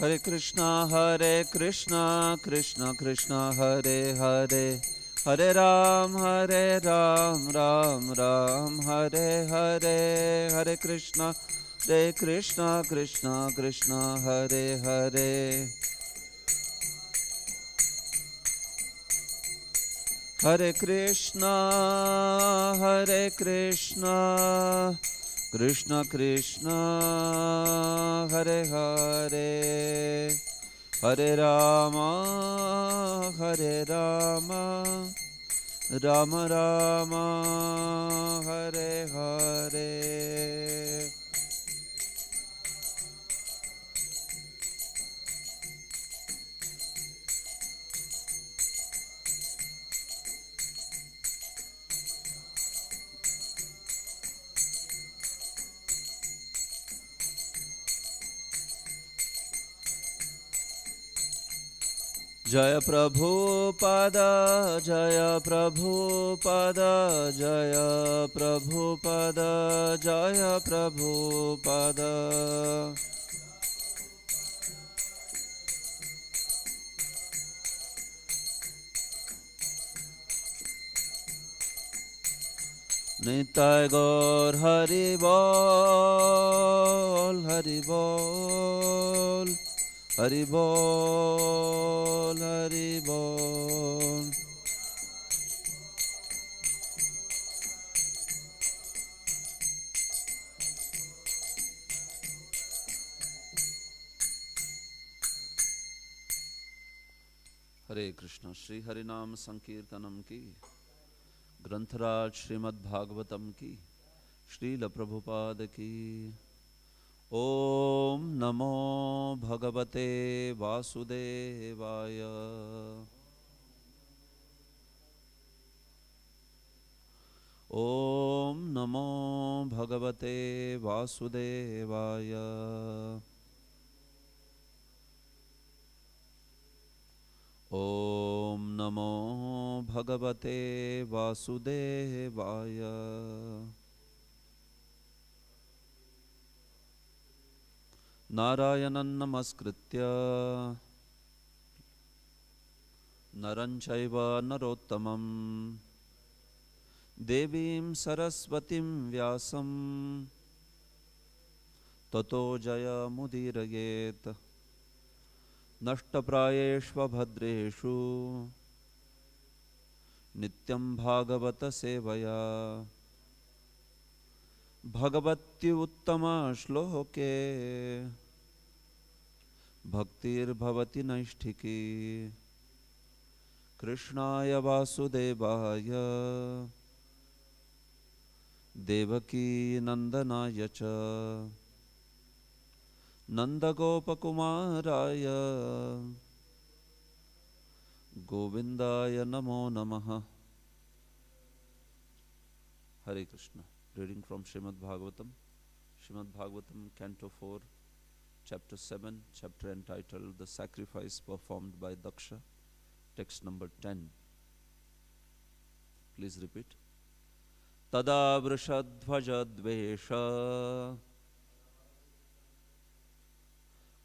Hare Krishna, Krishna Krishna, Hare Hare, Hare Ram, Ram Ram, Hare Hare, Hare Krishna, Krishna Krishna, Hare Hare. Hare Krishna, Krishna Krishna, Hare Hare, Hare Rama, Rama Rama, Hare Hare. Jaya Prabhupada, Jaya Prabhupada, Jaya Prabhupada, Jaya Prabhupada. Nitai Gaur Hari Bol, Hari Bol, Hari Bol, Hari Bol. Hare Krishna. Shri Harinam Sankirtanam ki, ग्रंथराज Shrimad Bhagavatam की, श्रील प्रभुपाद की। ओम नमो भगवते वासुदेवाय। ओम नमो भगवते वासुदेवाय। ओम नमो भगवते वासुदेवाय। नारायणं नमस्कृत्य नरं चैव नरोत्तमं देवीं सरस्वतीं व्यासं ततो जयमुदीरयेत्। नष्टप्रायेष्वभद्रेषु नित्यं भागवत सेवया भगवत्युत्तमा श्लोके भक्तिर्भवति नैष्ठिकी। कृष्णाय वासुदेवाय देवकी नंदनाय च नंदगोपकुमाराय गोविंदाय नमो नमः। Hare Krishna. Reading from Śrīmad-Bhāgavatam. Śrīmad-Bhāgavatam, Canto 4, Chapter 7, chapter entitled The Sacrifice Performed by Daksha. Text number 10. Please repeat. Tada vrishadhvaja dvesha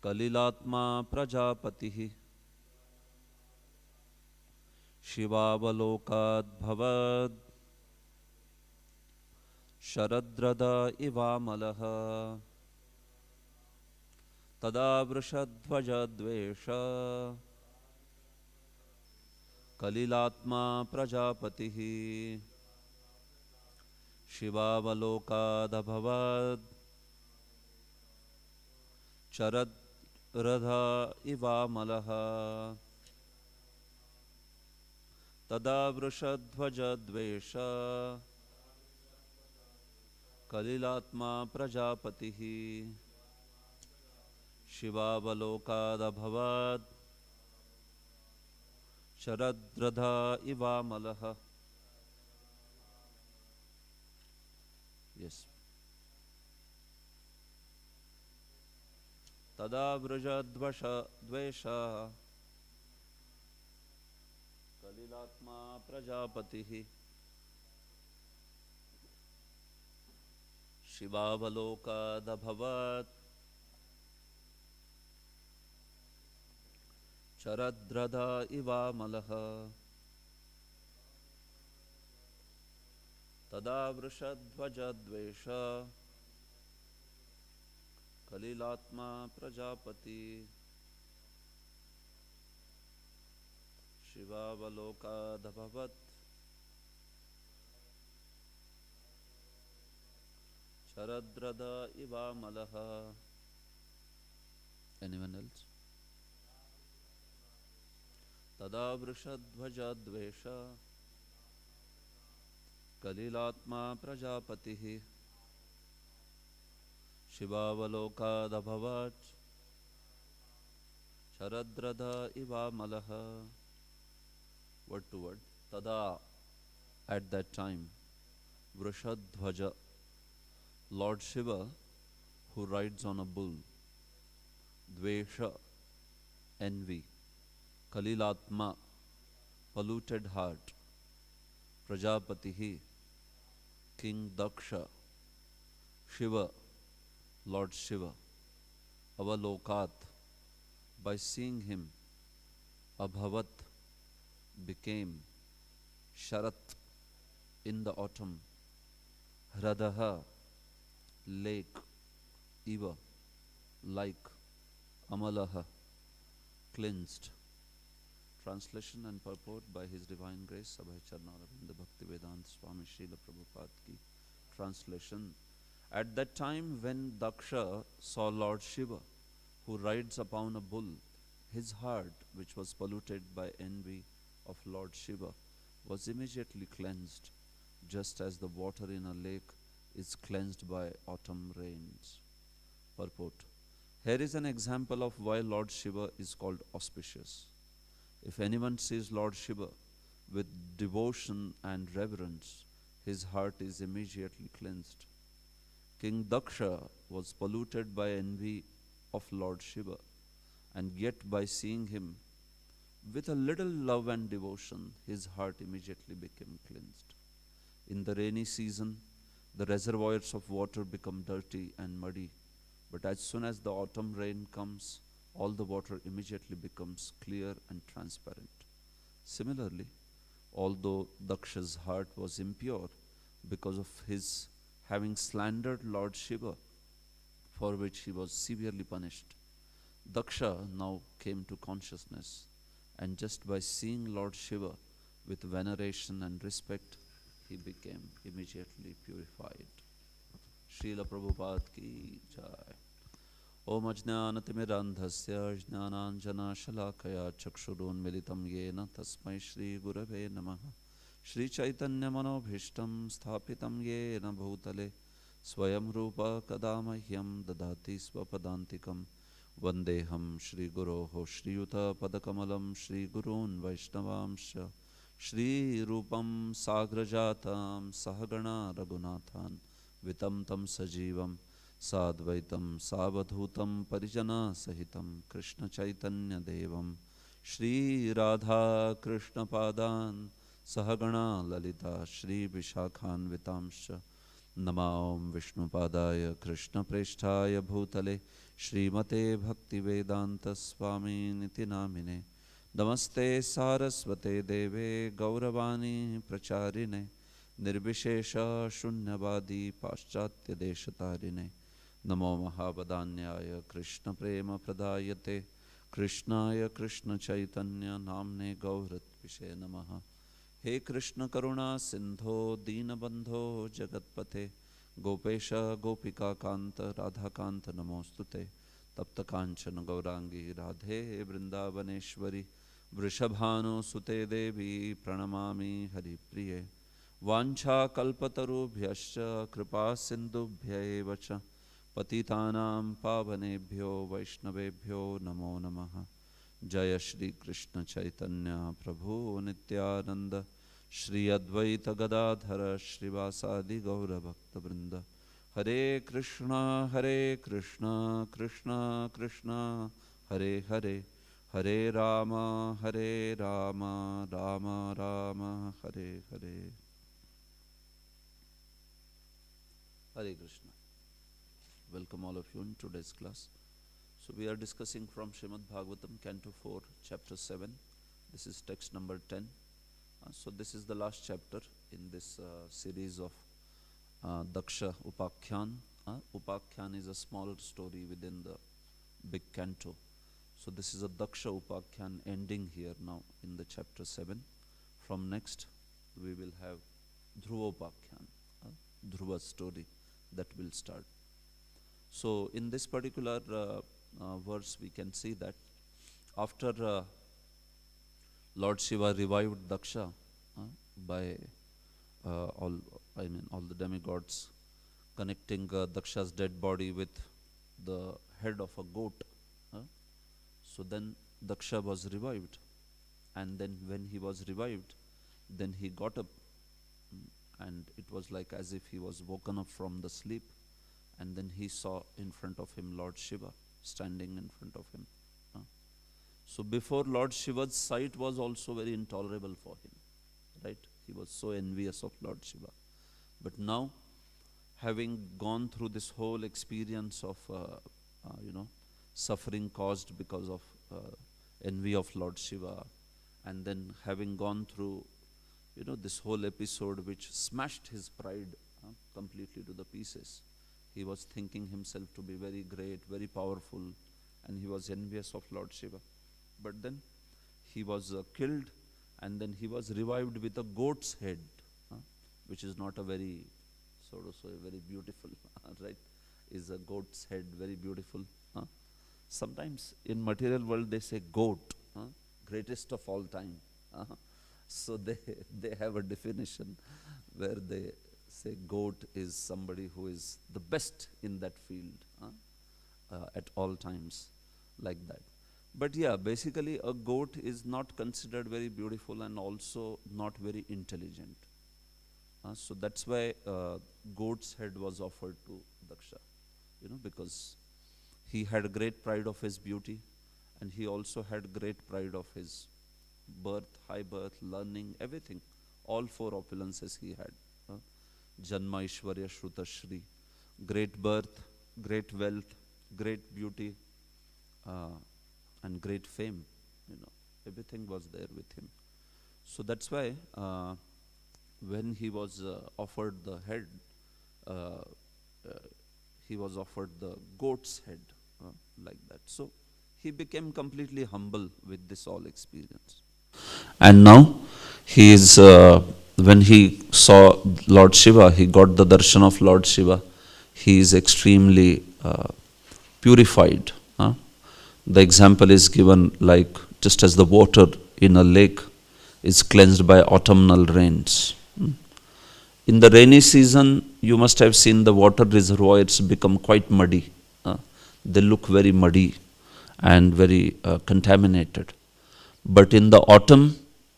Kalilatma prajapatihi Shivavalokad bhavad Sharadrada ivamalaha. Tada vrishadhvaja dvesha Kalilatma prajapatihi Shivavalokad bhavad Sharadrada ivamalaha. Tada vrishadhvaja dvesha Kalilatma prajapatihi Shivavalokad bhavad Sharadradha ivamalaha. Yes. Tada vrishadhvaja dvesha Kalilatma prajapatihi Shivavalokad bhavat Sharadradha iva malaha tada vrishadvaja dvesha kalilatma prajapati Shivavaloka dhabhavat Sharadradha iva malaha. Anyone else? Tada vrishadvaja dvesha Kalilatma prajapatihi Shivavaloka dhabhavat Sharadradha iva malaha. Word to word. Tada, at that time, Vrishadvaja, Lord Shiva, who rides on a bull, Dvesha, envy, Kalilatma, polluted heart, Prajapatihi, King Daksha, Shiva, Lord Shiva, Avalokat, by seeing him, Abhavat, became, Sharat, in the autumn, Hradaha, lake, Iva, like, Amalaha, cleansed. Translation and purport by His Divine Grace, Abhay Charnaravinda Bhakti Vedanta Swami Srila Prabhupada ki. Translation. At that time when Daksha saw Lord Shiva, who rides upon a bull, his heart, which was polluted by envy of Lord Shiva, was immediately cleansed, just as the water in a lake is cleansed by autumn rains. Purport. Here is an example of why Lord Shiva is called auspicious. If anyone sees Lord Shiva with devotion and reverence, his heart is immediately cleansed. King Daksha was polluted by envy of Lord Shiva, and yet by seeing him with a little love and devotion, his heart immediately became cleansed. In the rainy season, the reservoirs of water become dirty and muddy, but as soon as the autumn rain comes, all the water immediately becomes clear and transparent. Similarly, although Daksha's heart was impure because of his having slandered Lord Shiva, for which he was severely punished, Daksha now came to consciousness, and just by seeing Lord Shiva with veneration and respect, he became immediately purified. Srila Prabhupada ki jai. Om ajnanatimirandhasya jnananjana shalakaya chakshurunmilitam yena tasmai Shri Gurave namaha. Shri Chaitanya manobhishtam sthapitam yena bhutale swayam rupa kadamahyam dadati swapadantikam vandeham Shri Guroho Shri Yuta padakamalam Shri Gurun Vaishnavamsha Shri Rupam Sagrajatam Sahagana Raghunathan Vitam Tam Sajivam Sadvaitam Savadhutam Parijana Sahitam Krishna Chaitanya Devam Shri Radha Krishna Padan Sahagana Lalita Shri Vishakhan Vitamsha Namaom Vishnu Padaya Krishna Presthaya Bhutale Shrimate Bhakti Vedanta Swami Niti Namine Namaste Saraswate Deve Gauravani Pracharine Nirvishesha Shunyavadi Paschatya Deshatarine Namo Mahabadanyaya Krishna Prema Pradayate Krishnaya Krishna Chaitanya Namne Gauratvishe Namaha. He Krishna Karuna Sindho Deenabandho Jagatpate Gopesha Gopika Kanta Radha Kanta Namostute Tapta Kanchana Gaurangi Radhe Vrindavaneshwari Vrishabhanu Sute Devi Pranamami Hari Priye Vancha Kalpatarubhyascha Kripa Sindhubhya Evacha Patitanam Pavanebhyo Vaishnavebhyo Namo Namaha. Jaya Shri Krishna Chaitanya Prabhu Nityananda Shri Advaita Gadadhara Shrivasadi Gaura Bhakta Vrinda. Hare Krishna Krishna Krishna Hare Hare Hare Rama Rama Rama Hare Hare. Hare Krishna. Welcome all of you in today's class. So we are discussing from Śrīmad-Bhāgavatam, Canto 4, Chapter 7. This is text number 10. So this is the last chapter in this series of Daksha Upakhyan. Upakhyan is a small story within the big canto. So this is a Daksha Upakhyan ending here now in the chapter 7. From next we will have Dhruva Upakhyan, Dhruva story that will start. So in this particular verse we can see that after Lord Shiva revived Daksha by all the demigods connecting Daksha's dead body with the head of a goat. So then Daksha was revived, and then when he was revived, then he got up, and it was like as if he was woken up from the sleep, and then he saw in front of him Lord Shiva standing in front of him. So before, Lord Shiva's sight was also very intolerable for him, right? He was so envious of Lord Shiva. But now, having gone through this whole experience of suffering caused because of envy of Lord Shiva, and then having gone through this whole episode which smashed his pride completely to the pieces, he was thinking himself to be very great, very powerful, and he was envious of Lord Shiva. But then he was killed, and then he was revived with a goat's head, which is not a very, so to say, very beautiful, right? Is a goat's head very beautiful? Sometimes in material world they say goat, greatest of all time. So they have a definition where they say goat is somebody who is the best in that field at all times, like that. But yeah, basically a goat is not considered very beautiful and also not very intelligent. So that's why goat's head was offered to Daksha, because he had great pride of his beauty, and he also had great pride of his birth, high birth, learning, everything. All four opulences he had. Janma Ishwarya Shruta Shri. Great birth, great wealth, great beauty, and great fame. Everything was there with him. So that's why when he was offered the head, he was offered the goat's head, like that. So he became completely humble with this all experience. And now he is, when he saw Lord Shiva, he got the darshan of Lord Shiva. He is extremely purified. The example is given like just as the water in a lake is cleansed by autumnal rains. In the rainy season, you must have seen the water reservoirs become quite muddy. They look very muddy and very contaminated. But in the autumn,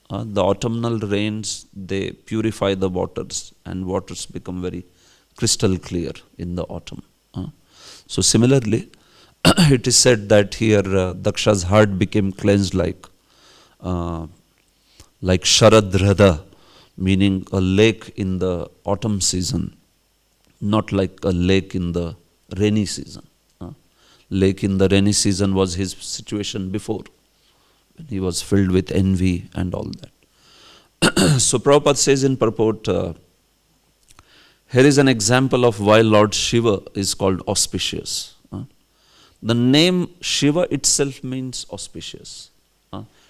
the autumnal rains, they purify the waters, and waters become very crystal clear in the autumn. So similarly, it is said that here Daksha's heart became cleansed like Sharadhrada, meaning a lake in the autumn season, not like a lake in the rainy season. Lake in the rainy season was his situation before, when he was filled with envy and all that. So Prabhupada says in purport, here is an example of why Lord Shiva is called auspicious. The name Shiva itself means auspicious.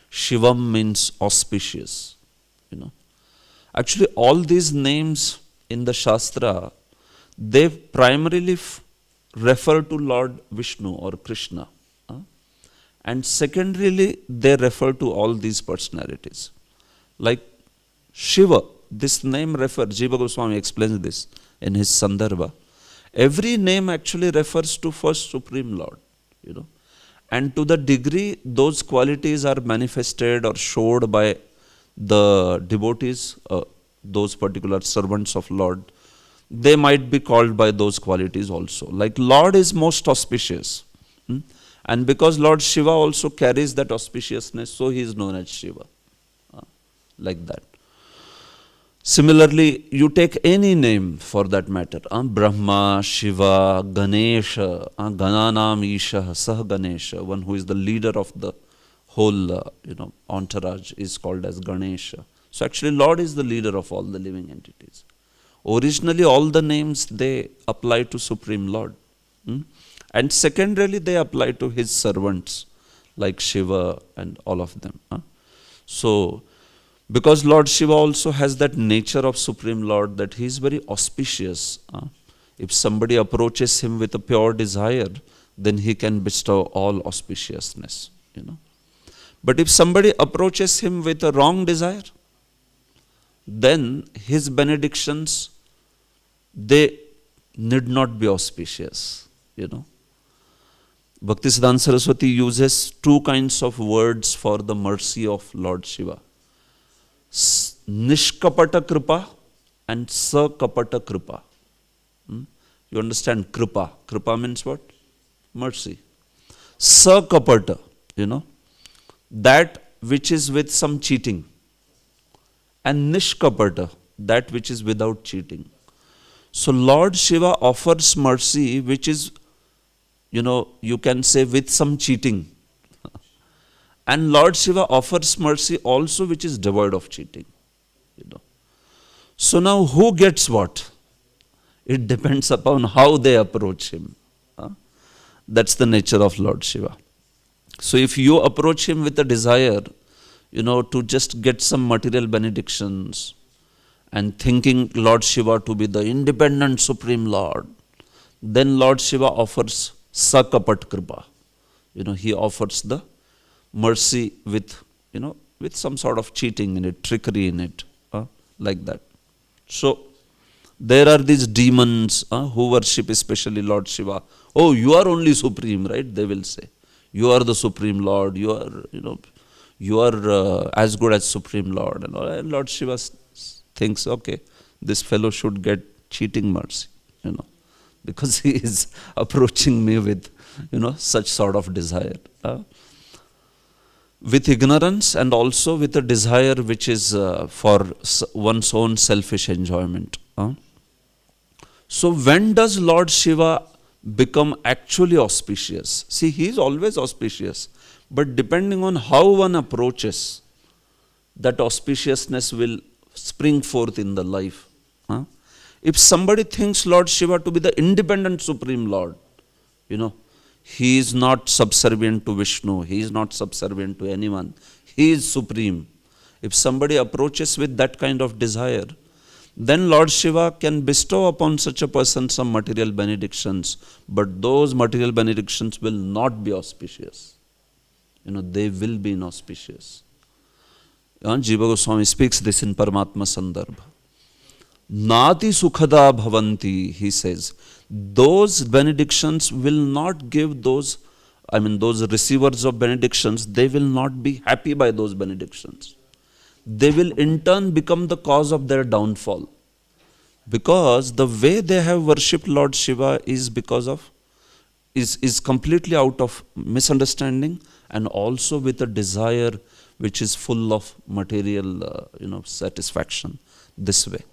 Shivam means auspicious. Actually, all these names in the Shastra, they primarily refer to Lord Vishnu or Krishna. And secondarily, they refer to all these personalities. Like Shiva, this name refers, Jiva Goswami explains this in his Sandarbha. Every name actually refers to first Supreme Lord, And to the degree those qualities are manifested or showed by the devotees, those particular servants of Lord, they might be called by those qualities also. Like Lord is most auspicious. And because Lord Shiva also carries that auspiciousness, so he is known as Shiva. Like that. Similarly, you take any name for that matter, Brahma, Shiva, Ganesha, Gananam Isha, Sah Ganesha, one who is the leader of the whole entourage is called as Ganesha. So actually Lord is the leader of all the living entities. Originally all the names they apply to Supreme Lord. And secondarily they apply to his servants like Shiva and all of them. So because Lord Shiva also has that nature of Supreme Lord that he is very auspicious. If somebody approaches him with a pure desire, then he can bestow all auspiciousness. But if somebody approaches him with a wrong desire, then his benedictions, they need not be auspicious. Bhaktisiddhanta Saraswati uses two kinds of words for the mercy of Lord Shiva. Nishkapata Kripa and Sakapata Kripa. You understand Kripa? Kripa means what? Mercy. Sakapata, that which is with some cheating. And Nishkapata, that which is without cheating. So Lord Shiva offers mercy which is, you can say with some cheating. And Lord Shiva offers mercy also which is devoid of cheating. So now who gets what? It depends upon how they approach him. That's the nature of Lord Shiva. So if you approach him with a desire, to just get some material benedictions and thinking Lord Shiva to be the independent Supreme Lord, then Lord Shiva offers Sakapat Kripa. He offers the mercy with, with some sort of cheating in it, trickery in it, like that. So there are these demons who worship especially Lord Shiva. Oh, you are only supreme, right? They will say. You are the Supreme Lord. You are, you are as good as Supreme Lord. And Lord Shiva thinks, okay, this fellow should get cheating mercy, because he is approaching me with, such sort of desire. With ignorance and also with a desire which is for one's own selfish enjoyment. So when does Lord Shiva become actually auspicious? See, he is always auspicious, but depending on how one approaches, that auspiciousness will spring forth in the life. If somebody thinks Lord Shiva to be the independent Supreme Lord, he is not subservient to Vishnu, he is not subservient to anyone, he is supreme. If somebody approaches with that kind of desire, then Lord Shiva can bestow upon such a person some material benedictions, but those material benedictions will not be auspicious. They will be inauspicious. Jiva Goswami speaks this in Paramatma Sandarbha. Nati sukhada bhavanti, he says. Those benedictions will not give those receivers of benedictions, they will not be happy by those benedictions. They will in turn become the cause of their downfall. Because the way they have worshipped Lord Shiva is is completely out of misunderstanding and also with a desire which is full of material satisfaction this way.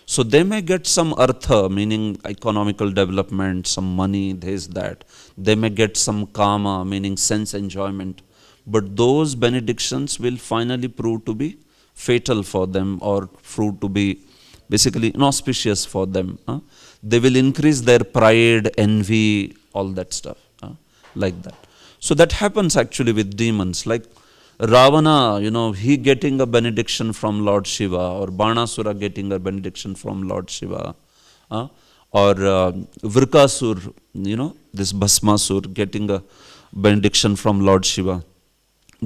So they may get some artha, meaning economical development, some money, this, that. They may get some kama, meaning sense enjoyment. But those benedictions will finally prove to be fatal for them or prove to be basically inauspicious for them. They will increase their pride, envy, all that stuff, like that. So that happens actually with demons. Like Ravana, he getting a benediction from Lord Shiva, or Banasura getting a benediction from Lord Shiva, or Vrikasur, this Bhasmasur getting a benediction from Lord Shiva.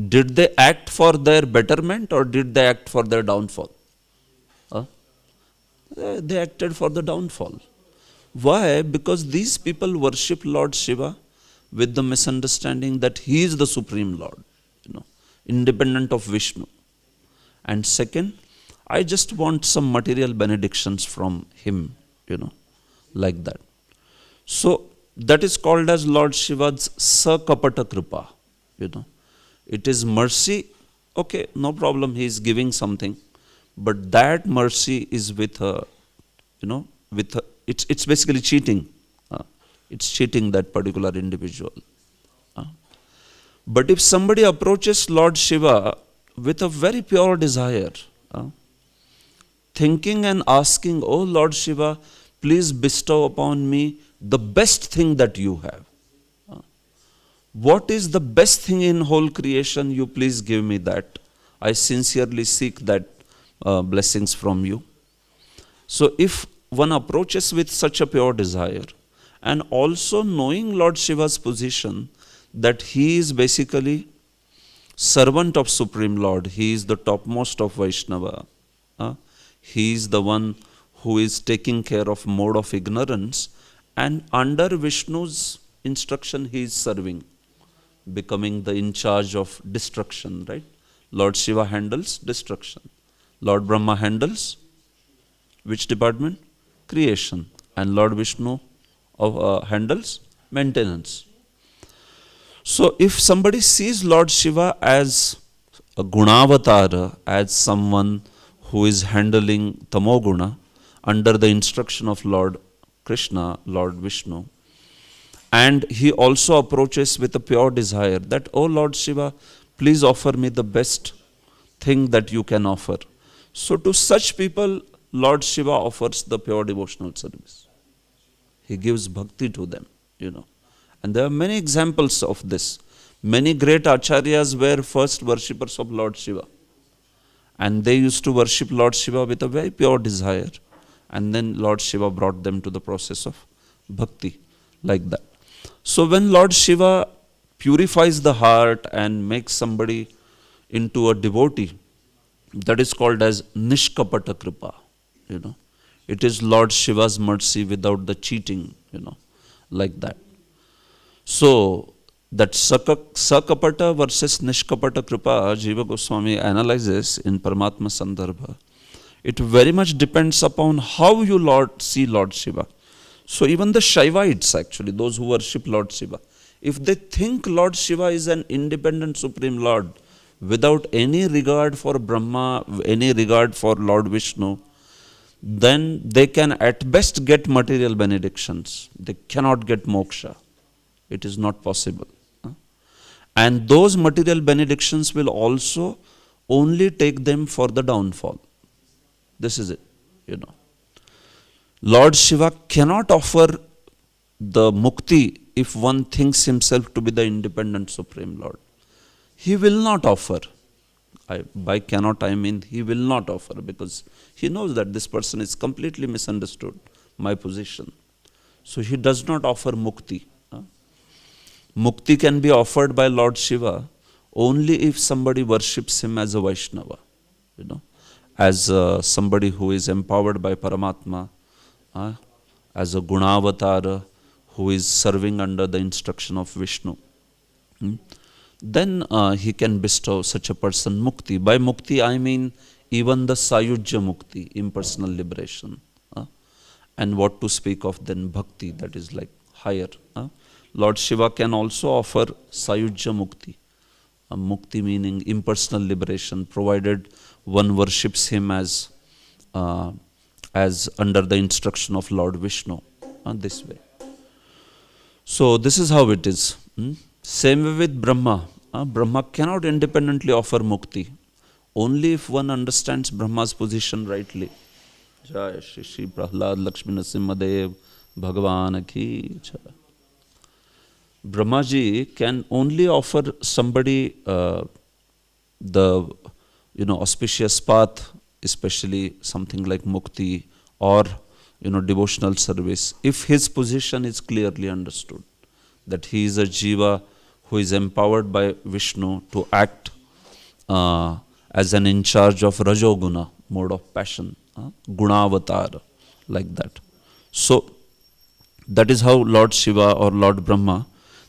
Did they act for their betterment or did they act for their downfall? They acted for the downfall. Why? Because these people worship Lord Shiva with the misunderstanding that he is the Supreme Lord, independent of Vishnu. And second, I just want some material benedictions from him, like that. So that is called as Lord Shiva's Sakapata Kripa, It is mercy, okay, no problem, he is giving something. but that mercy is with a, it's basically cheating. It's cheating that particular individual. But if somebody approaches Lord Shiva with a very pure desire, thinking and asking, "Oh Lord Shiva, please bestow upon me the best thing that you have. What is the best thing in whole creation? You please give me that. I sincerely seek that blessings from you." So if one approaches with such a pure desire, and also knowing Lord Shiva's position, that he is basically servant of Supreme Lord, he is the topmost of Vaishnava, he is the one who is taking care of mode of ignorance, and under Vishnu's instruction he is serving, becoming the in charge of destruction, right? Lord Shiva handles destruction. Lord Brahma handles which department? Creation. And Lord Vishnu handles maintenance. So if somebody sees Lord Shiva as a Gunavatara, as someone who is handling Tamoguna under the instruction of Lord Krishna, Lord Vishnu, and he also approaches with a pure desire that, "Oh Lord Shiva, please offer me the best thing that you can offer." So to such people, Lord Shiva offers the pure devotional service. He gives bhakti to them, And there are many examples of this. Many great acharyas were first worshippers of Lord Shiva. And they used to worship Lord Shiva with a very pure desire. And then Lord Shiva brought them to the process of bhakti, like that. So when Lord Shiva purifies the heart and makes somebody into a devotee, that is called as Nishkapata Kripa, It is Lord Shiva's mercy without the cheating, like that. So that Sakapata versus Nishkapata Kripa, Jiva Goswami analyzes in Paramatma Sandarbha. It very much depends upon how you see Lord Shiva. So even the Shaivites, actually, those who worship Lord Shiva, if they think Lord Shiva is an independent Supreme Lord, without any regard for Brahma, any regard for Lord Vishnu, then they can at best get material benedictions. They cannot get moksha. It is not possible. And those material benedictions will also only take them for the downfall. This is it, Lord Shiva cannot offer the mukti if one thinks himself to be the independent Supreme Lord. He will not offer. By cannot I mean he will not offer, because he knows that this person is completely misunderstood my position. So he does not offer mukti. Mukti can be offered by Lord Shiva only if somebody worships him as a Vaishnava, as somebody who is empowered by Paramatma, as a Gunavatara who is serving under the instruction of Vishnu. Then he can bestow such a person mukti. By mukti I mean even the Sayujya mukti, impersonal liberation. And what to speak of then bhakti, that is like higher. Lord Shiva can also offer Sayujya mukti. Mukti meaning impersonal liberation, provided one worships him as under the instruction of Lord Vishnu, this way. So this is how it is. Same way with Brahma. Brahma cannot independently offer mukti. Only if one understands Brahma's position rightly. Jai Shri Shri Prahlad Lakshmi Narasimhadev Bhagavan Ki Jai. Brahmaji can only offer somebody the auspicious path, especially something like mukti or devotional service, if his position is clearly understood, that he is a jiva who is empowered by Vishnu to act as an in charge of Rajoguna, mode of passion, Gunavatar, like that. So that is how Lord Shiva or Lord Brahma,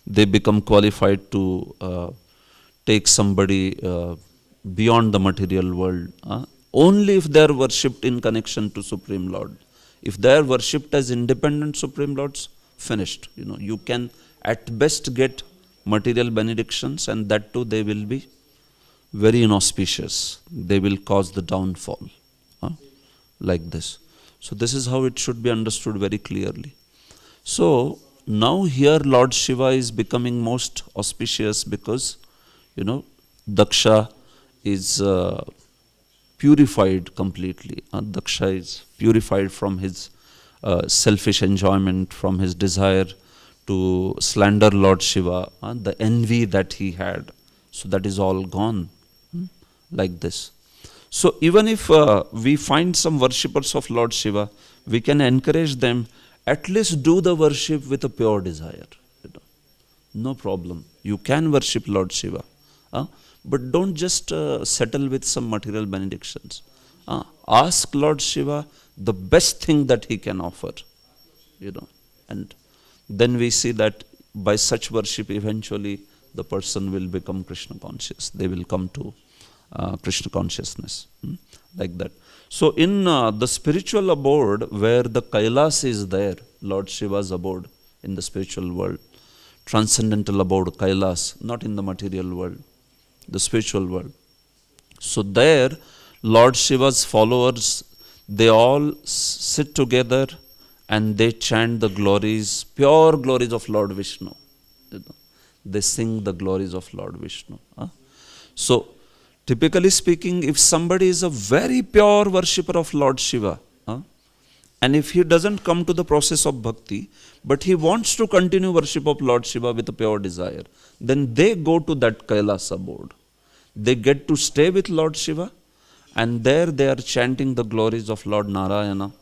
they become qualified to take somebody beyond the material world, only if they are worshipped in connection to Supreme Lord. If they are worshipped as independent Supreme Lords, finished. You can at best get material benedictions, and that too they will be very inauspicious. They will cause the downfall. like this. So this is how it should be understood very clearly. So now here Lord Shiva is becoming most auspicious because, Daksha is purified completely. Daksha is purified from his selfish enjoyment, from his desire to slander Lord Shiva, the envy that he had. So that is all gone, like this. So even if we find some worshippers of Lord Shiva, we can encourage them, at least do the worship with a pure desire. No problem. You can worship Lord Shiva. But don't just settle with some material benedictions. Ask Lord Shiva the best thing that he can offer. And then we see that by such worship eventually the person will become Krishna conscious. They will come to Krishna consciousness, like that. So in the spiritual abode where the Kailas is there, Lord Shiva's abode in the spiritual world, transcendental abode, Kailas, not in the material world, the spiritual world. So there, Lord Shiva's followers, they all sit together and they chant the glories, pure glories of Lord Vishnu. They sing the glories of Lord Vishnu. So, typically speaking, if somebody is a very pure worshipper of Lord Shiva, and if he doesn't come to the process of bhakti, but he wants to continue worship of Lord Shiva with a pure desire, then they go to that Kailas abode. They get to stay with Lord Shiva, and there they are chanting the glories of Lord Narayana,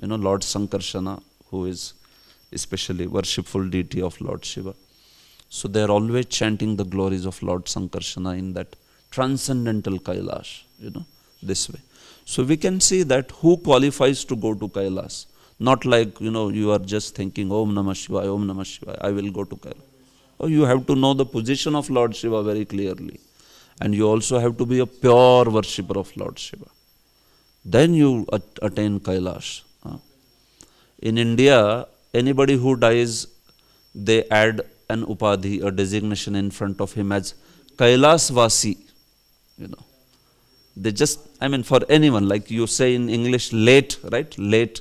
Lord Sankarshana, who is especially worshipful deity of Lord Shiva. So they are always chanting the glories of Lord Sankarshana in that transcendental Kailash, this way. So we can see that who qualifies to go to Kailas. Not like, you are just thinking, Om Namah Shivaya, Om Namah Shivaya, I will go to Kailas. Oh, you have to know the position of Lord Shiva very clearly. And you also have to be a pure worshipper of Lord Shiva. Then you attain Kailash. In India, anybody who dies, they add an upadhi, a designation in front of him as Kailas Vasi. They just, for anyone, like you say in English, late, right? Late.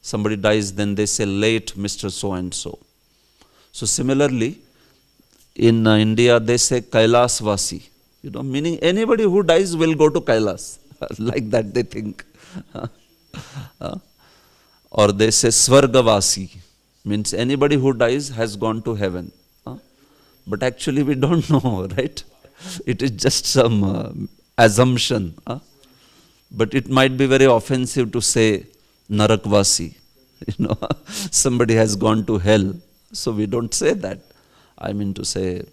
Somebody dies, then they say late Mr. So-and-so. So similarly, in India, they say Kailas Vasi. Meaning anybody who dies will go to Kailas. Like that they think. Or they say Svargavasi. Means anybody who dies has gone to heaven. But actually we don't know, right? It is just some assumption. But it might be very offensive to say Narakvasi. Somebody has gone to hell. So we don't say that. I mean to say,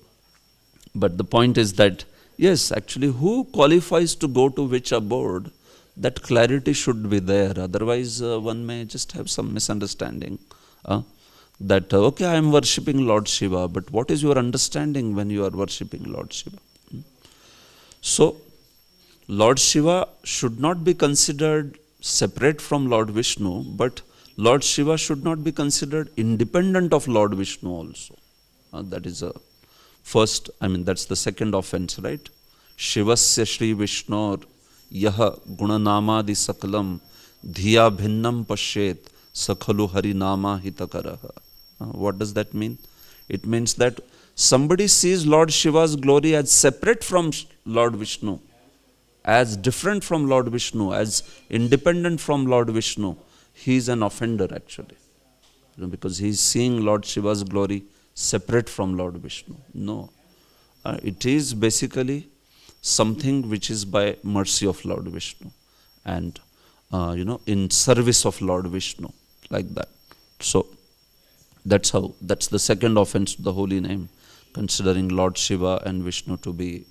but the point is that, yes, actually who qualifies to go to which abode, that clarity should be there. Otherwise one may just have some misunderstanding. That, okay, I am worshipping Lord Shiva, but what is your understanding when you are worshipping Lord Shiva? So, Lord Shiva should not be considered separate from Lord Vishnu, but Lord Shiva should not be considered independent of Lord Vishnu also. That is a first, that's the second offense, right? Shivasya Shri Vishnor Yaha Gunanamadi Sakalam Dhiya Bhinnam Pashet Sakhalu Harinama Hitakaraha. What does that mean? It means that somebody sees Lord Shiva's glory as separate from Lord Vishnu, as different from Lord Vishnu, as independent from Lord Vishnu. He is an offender actually. Because he is seeing Lord Shiva's glory separate from Lord Vishnu. No. It is basically something which is by mercy of Lord Vishnu and in service of Lord Vishnu, like that. So that's the second offense to the holy name, considering Lord Shiva and Vishnu to be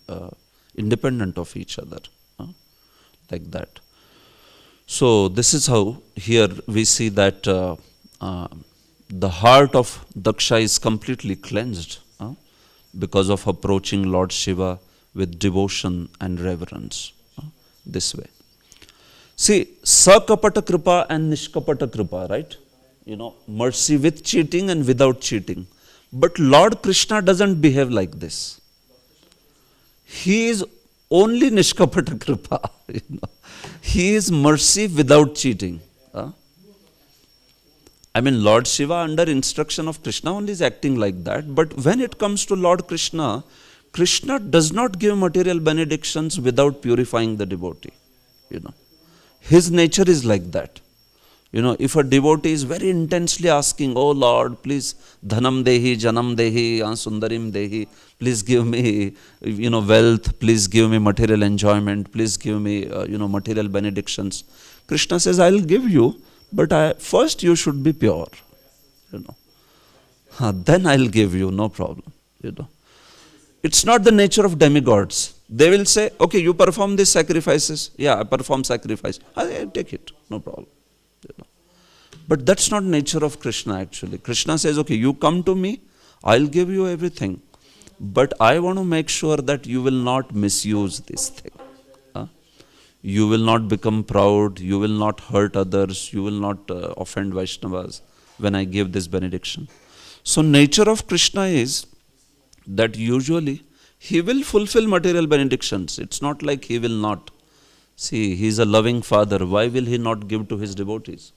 independent of each other, like that. So this is how here we see that the heart of Daksha is completely cleansed because of approaching Lord Shiva with devotion and reverence, this way. See, sakapata kripa and nishkapata kripa, right? Mercy with cheating and without cheating. But Lord Krishna doesn't behave like this. He is only nishkapata kripa. He is mercy without cheating. I mean, Lord Shiva under instruction of Krishna only is acting like that. But when it comes to Lord Krishna, Krishna does not give material benedictions without purifying the devotee. His nature is like that. If a devotee is very intensely asking, oh Lord, please, dhanam dehi, janam dehi, sundarim dehi, please give me, wealth, please give me material enjoyment, please give me, material benedictions. Krishna says, I'll give you, but first you should be pure. Then I'll give you, no problem. It's not the nature of demigods. They will say, okay, you perform these sacrifices. Yeah, I perform sacrifice. I take it, no problem. But that's not nature of Krishna actually. Krishna says, okay, you come to me, I'll give you everything. But I want to make sure that you will not misuse this thing. You will not become proud, you will not hurt others, you will not offend Vaishnavas when I give this benediction. So nature of Krishna is that usually he will fulfill material benedictions. It's not like he will not. See, he is a loving father. Why will he not give to his devotees?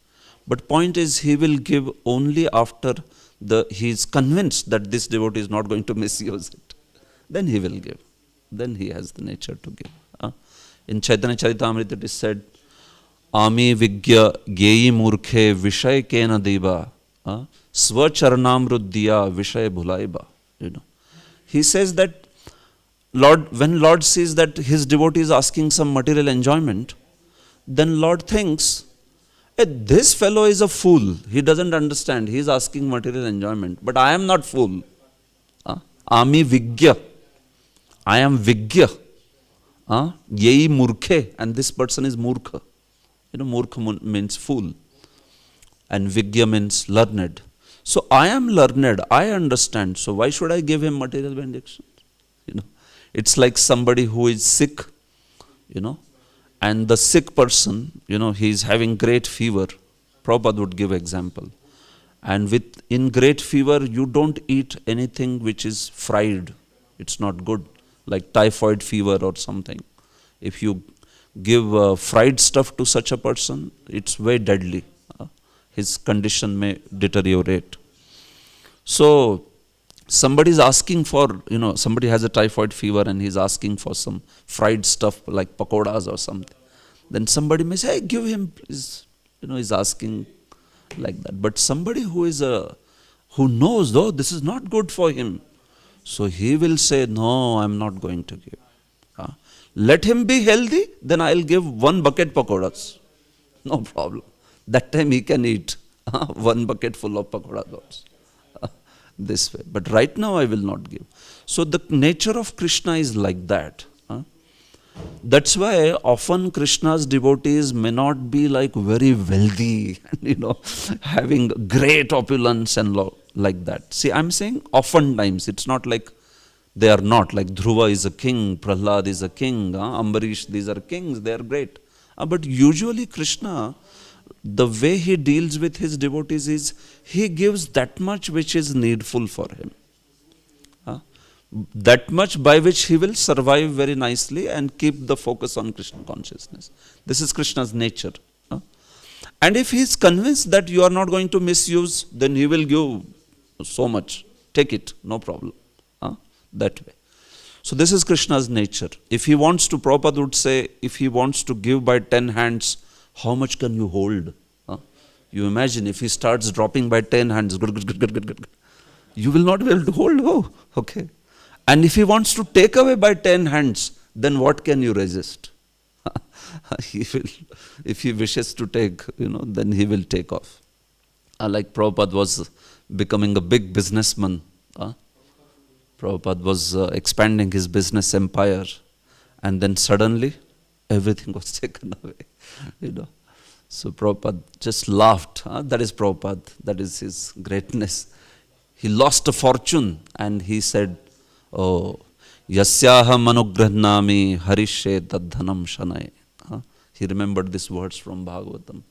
But point is, he will give only after he is convinced that this devotee is not going to misuse it. Then he will give. Then he has the nature to give. In Chaitanya Charitamrita it is said, Ami Vigya Geyi Murkhe Vishay Kena Deva Swacharnamruddhya Vishay Bhulaiba. He says that when Lord sees that his devotee is asking some material enjoyment, then Lord thinks, this fellow is a fool. He doesn't understand. He is asking material enjoyment. But I am not fool. Ami Vigya. I am Vigya. Yei Murkhe. And this person is Murkha. Murkha means fool. And Vigya means learned. So I am learned. I understand. So why should I give him material benedictions? It's like somebody who is sick, and the sick person, he is having great fever. Prabhupada would give example. And in great fever, you don't eat anything which is fried. It's not good, like typhoid fever or something. If you give fried stuff to such a person, it's very deadly. His condition may deteriorate. So, somebody is asking for, somebody has a typhoid fever and he's asking for some fried stuff like pakoras or something. Then somebody may say, hey, give him, please. He's asking like that. But somebody who knows, though, this is not good for him. So he will say, no, I'm not going to give. Let him be healthy, then I'll give 1 bucket pakoras. No problem. That time he can eat 1 bucket full of pakoras also. This way. But right now I will not give. So the nature of Krishna is like that. That's why often Krishna's devotees may not be like very wealthy, having great opulence and like that. See, I'm saying oftentimes, it's not like they are not. Like Dhruva is a king, Prahlad is a king, Ambarish, these are kings, they are great. But usually Krishna, the way he deals with his devotees is, he gives that much which is needful for him. That much by which he will survive very nicely and keep the focus on Krishna consciousness. This is Krishna's nature. And if he is convinced that you are not going to misuse, then he will give so much. Take it, no problem. That way. So this is Krishna's nature. If he wants to, Prabhupada would say, if he wants to give by 10 hands, how much can you hold? You imagine if he starts dropping by 10 hands, you will not be able to hold. Oh, okay. And if he wants to take away by 10 hands, then what can you resist? If he wishes to take, then he will take off. Like Prabhupada was becoming a big businessman. Prabhupada was expanding his business empire. And then suddenly, everything was taken away. So Prabhupada just laughed. That is Prabhupada. That is his greatness. He lost a fortune and he said, oh, yasyaham anugrahnami harishe tadhanam shanai. He remembered these words from Bhagavatam.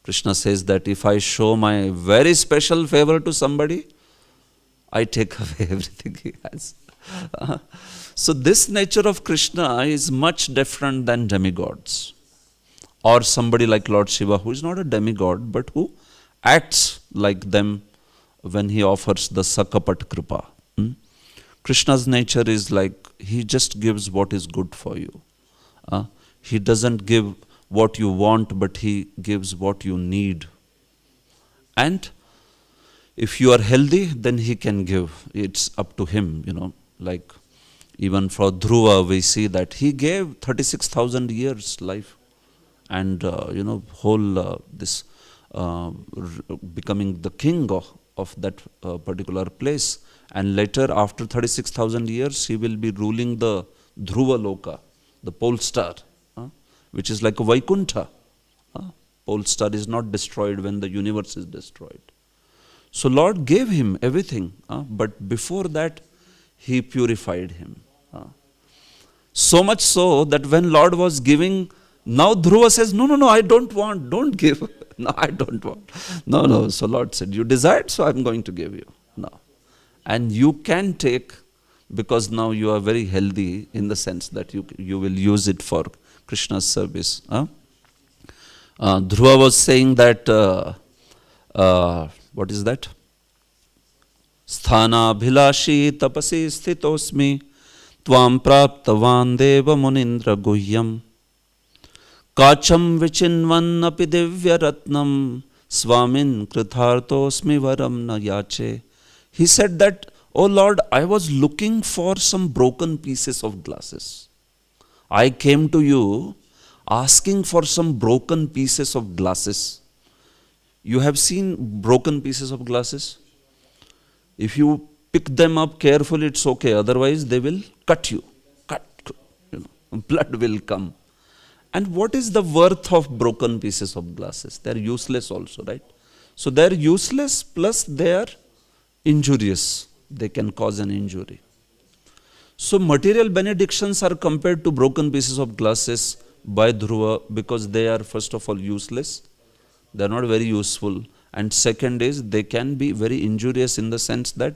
Krishna says that if I show my very special favor to somebody, I take away everything he has. So this nature of Krishna is much different than demigods. or somebody like Lord Shiva, who is not a demigod, but who acts like them when he offers the Sakapat Kripa. Krishna's nature is like, he just gives what is good for you. He doesn't give what you want, but he gives what you need. And if you are healthy, then he can give. It's up to him, like even for Dhruva, we see that he gave 36,000 years life. And, this becoming the king of that particular place. And later, after 36,000 years, he will be ruling the Dhruva Loka, the pole star, which is like a Vaikuntha. Pole star is not destroyed when the universe is destroyed. So Lord gave him everything, but before that, he purified him. So much so that when Lord was giving, now Dhruva says, no, I don't want, don't give. No, I don't want. No. So Lord said, you desired, so I'm going to give you. No. And you can take, because now you are very healthy in the sense that you will use it for Krishna's service. Dhruva was saying that, what is that? Sthana bhilashi tapasi sthitosmi tvam praptavan deva munindra guhyam kacham vichinvan api divya ratnam swamin krithartosmi varam na yache. He said that, oh Lord, I was looking for some broken pieces of glasses. I came to you asking for some broken pieces of glasses. You have seen broken pieces of glasses? If you pick them up carefully, it's okay. Otherwise, they will cut you. Blood will come. And what is the worth of broken pieces of glasses? They are useless also, right? So they are useless, plus they are injurious. They can cause an injury. So material benedictions are compared to broken pieces of glasses by Dhruva because they are first of all useless. They are not very useful. And second is, they can be very injurious in the sense that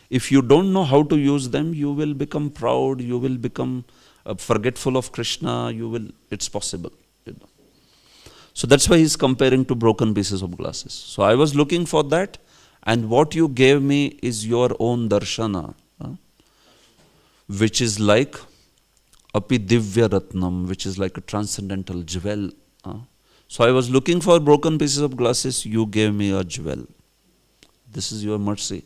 if you don't know how to use them, you will become proud, you will become forgetful of Krishna, it's possible. So that's why he's comparing to broken pieces of glasses. So I was looking for that, and what you gave me is your own darshana, which is like api divya ratnam, which is like a transcendental jewel. So I was looking for broken pieces of glasses, you gave me a jewel. This is your mercy.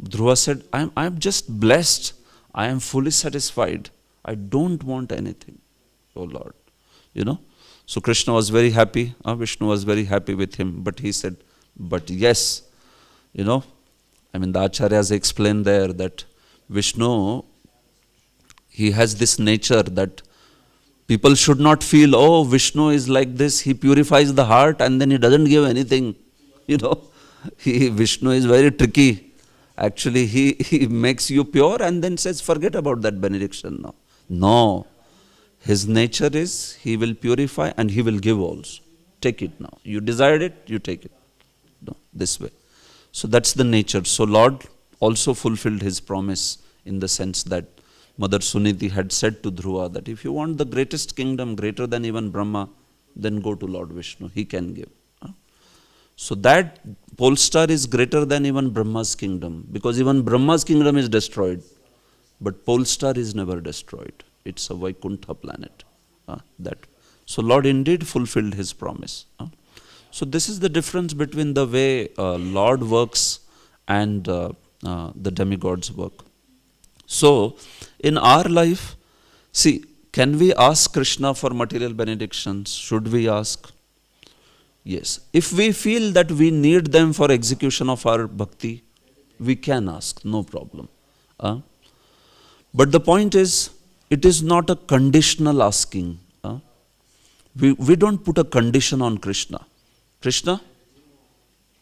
Dhruva said, I'm just blessed. I am fully satisfied. I don't want anything, oh Lord. So Krishna was very happy. Vishnu was very happy with him. But he said, but yes, the Acharyas explained there that Vishnu, he has this nature that people should not feel, oh, Vishnu is like this, he purifies the heart and then he doesn't give anything. Vishnu is very tricky. Actually, he makes you pure and then says, forget about that benediction now. No. His nature is, he will purify and he will give also. Take it now. You desired it, you take it. No, this way. So that's the nature. So Lord also fulfilled his promise in the sense that Mother Suniti had said to Dhruva that if you want the greatest kingdom, greater than even Brahma, then go to Lord Vishnu. He can give. So that pole star is greater than even Brahma's kingdom, because even Brahma's kingdom is destroyed, but pole star is never destroyed. It's a Vaikuntha planet. So Lord indeed fulfilled his promise. So this is the difference between the way Lord works and the demigods work. So in our life, see, can we ask Krishna for material benedictions? Should we ask? Yes. If we feel that we need them for execution of our bhakti, we can ask, no problem. But the point is, it is not a conditional asking. We don't put a condition on Krishna. Krishna,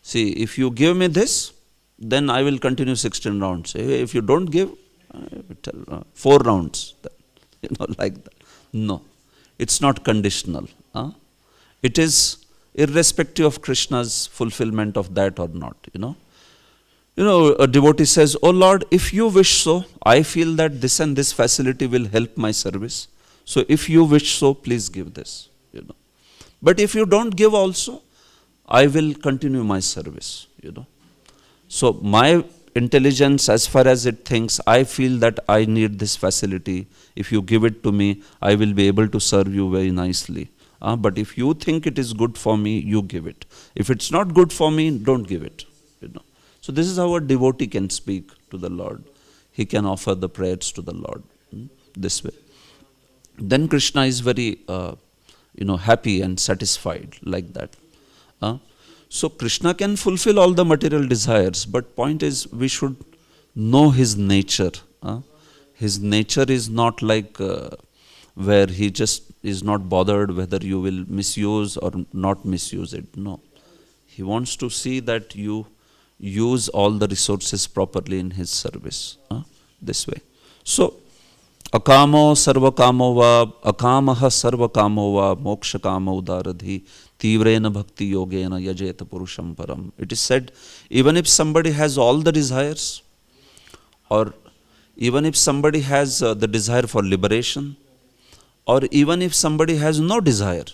see, if you give me this, then I will continue 16 rounds. If you don't give, 4 rounds. Like that. No, it's not conditional. It is irrespective of Krishna's fulfillment of that or not. A devotee says, oh Lord, if you wish so, I feel that this and this facility will help my service. So if you wish so, please give this. But if you don't give also, I will continue my service, So my intelligence, as far as it thinks, I feel that I need this facility. If you give it to me, I will be able to serve you very nicely. But if you think it is good for me, you give it. If it's not good for me, don't give it. So this is how a devotee can speak to the Lord. He can offer the prayers to the Lord this way. Then Krishna is very happy and satisfied like that. So Krishna can fulfill all the material desires, but point is we should know his nature. His nature is not like where he just is not bothered whether you will misuse or not misuse it. No. He wants to see that you use all the resources properly in his service. This way. So, akamo sarva kamo va, akamaha sarva kamo va, moksha kamo udaradhi, tivrena bhakti yogena yajeta purusham param. It is said, even if somebody has all the desires, or even if somebody has the desire for liberation, or even if somebody has no desire,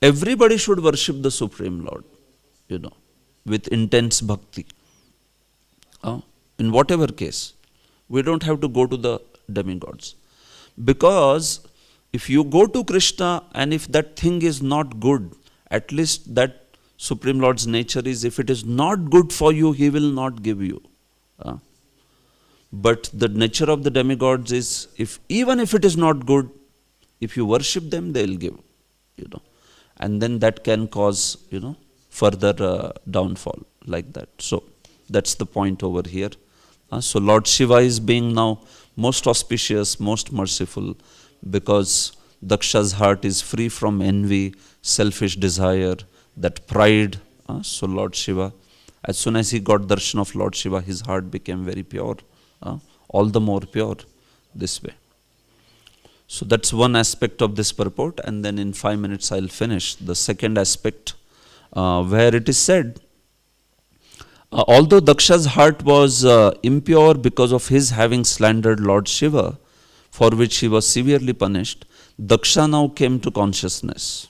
everybody should worship the Supreme Lord, with intense bhakti. In whatever case, we don't have to go to the demigods. Because if you go to Krishna and if that thing is not good, at least that Supreme Lord's nature is, if it is not good for you, he will not give you. But the nature of the demigods is, even if it is not good, if you worship them, they will give. And then that can cause, further downfall like that. So that's the point over here. So Lord Shiva is being now most auspicious, most merciful, because Daksha's heart is free from envy, selfish desire, that pride. So Lord Shiva, as soon as he got darshan of Lord Shiva, his heart became very pure, all the more pure this way. So that's one aspect of this purport, and then in 5 minutes I'll finish the second aspect, where it is said, although Daksha's heart was impure because of his having slandered Lord Shiva, for which he was severely punished, Daksha now came to consciousness.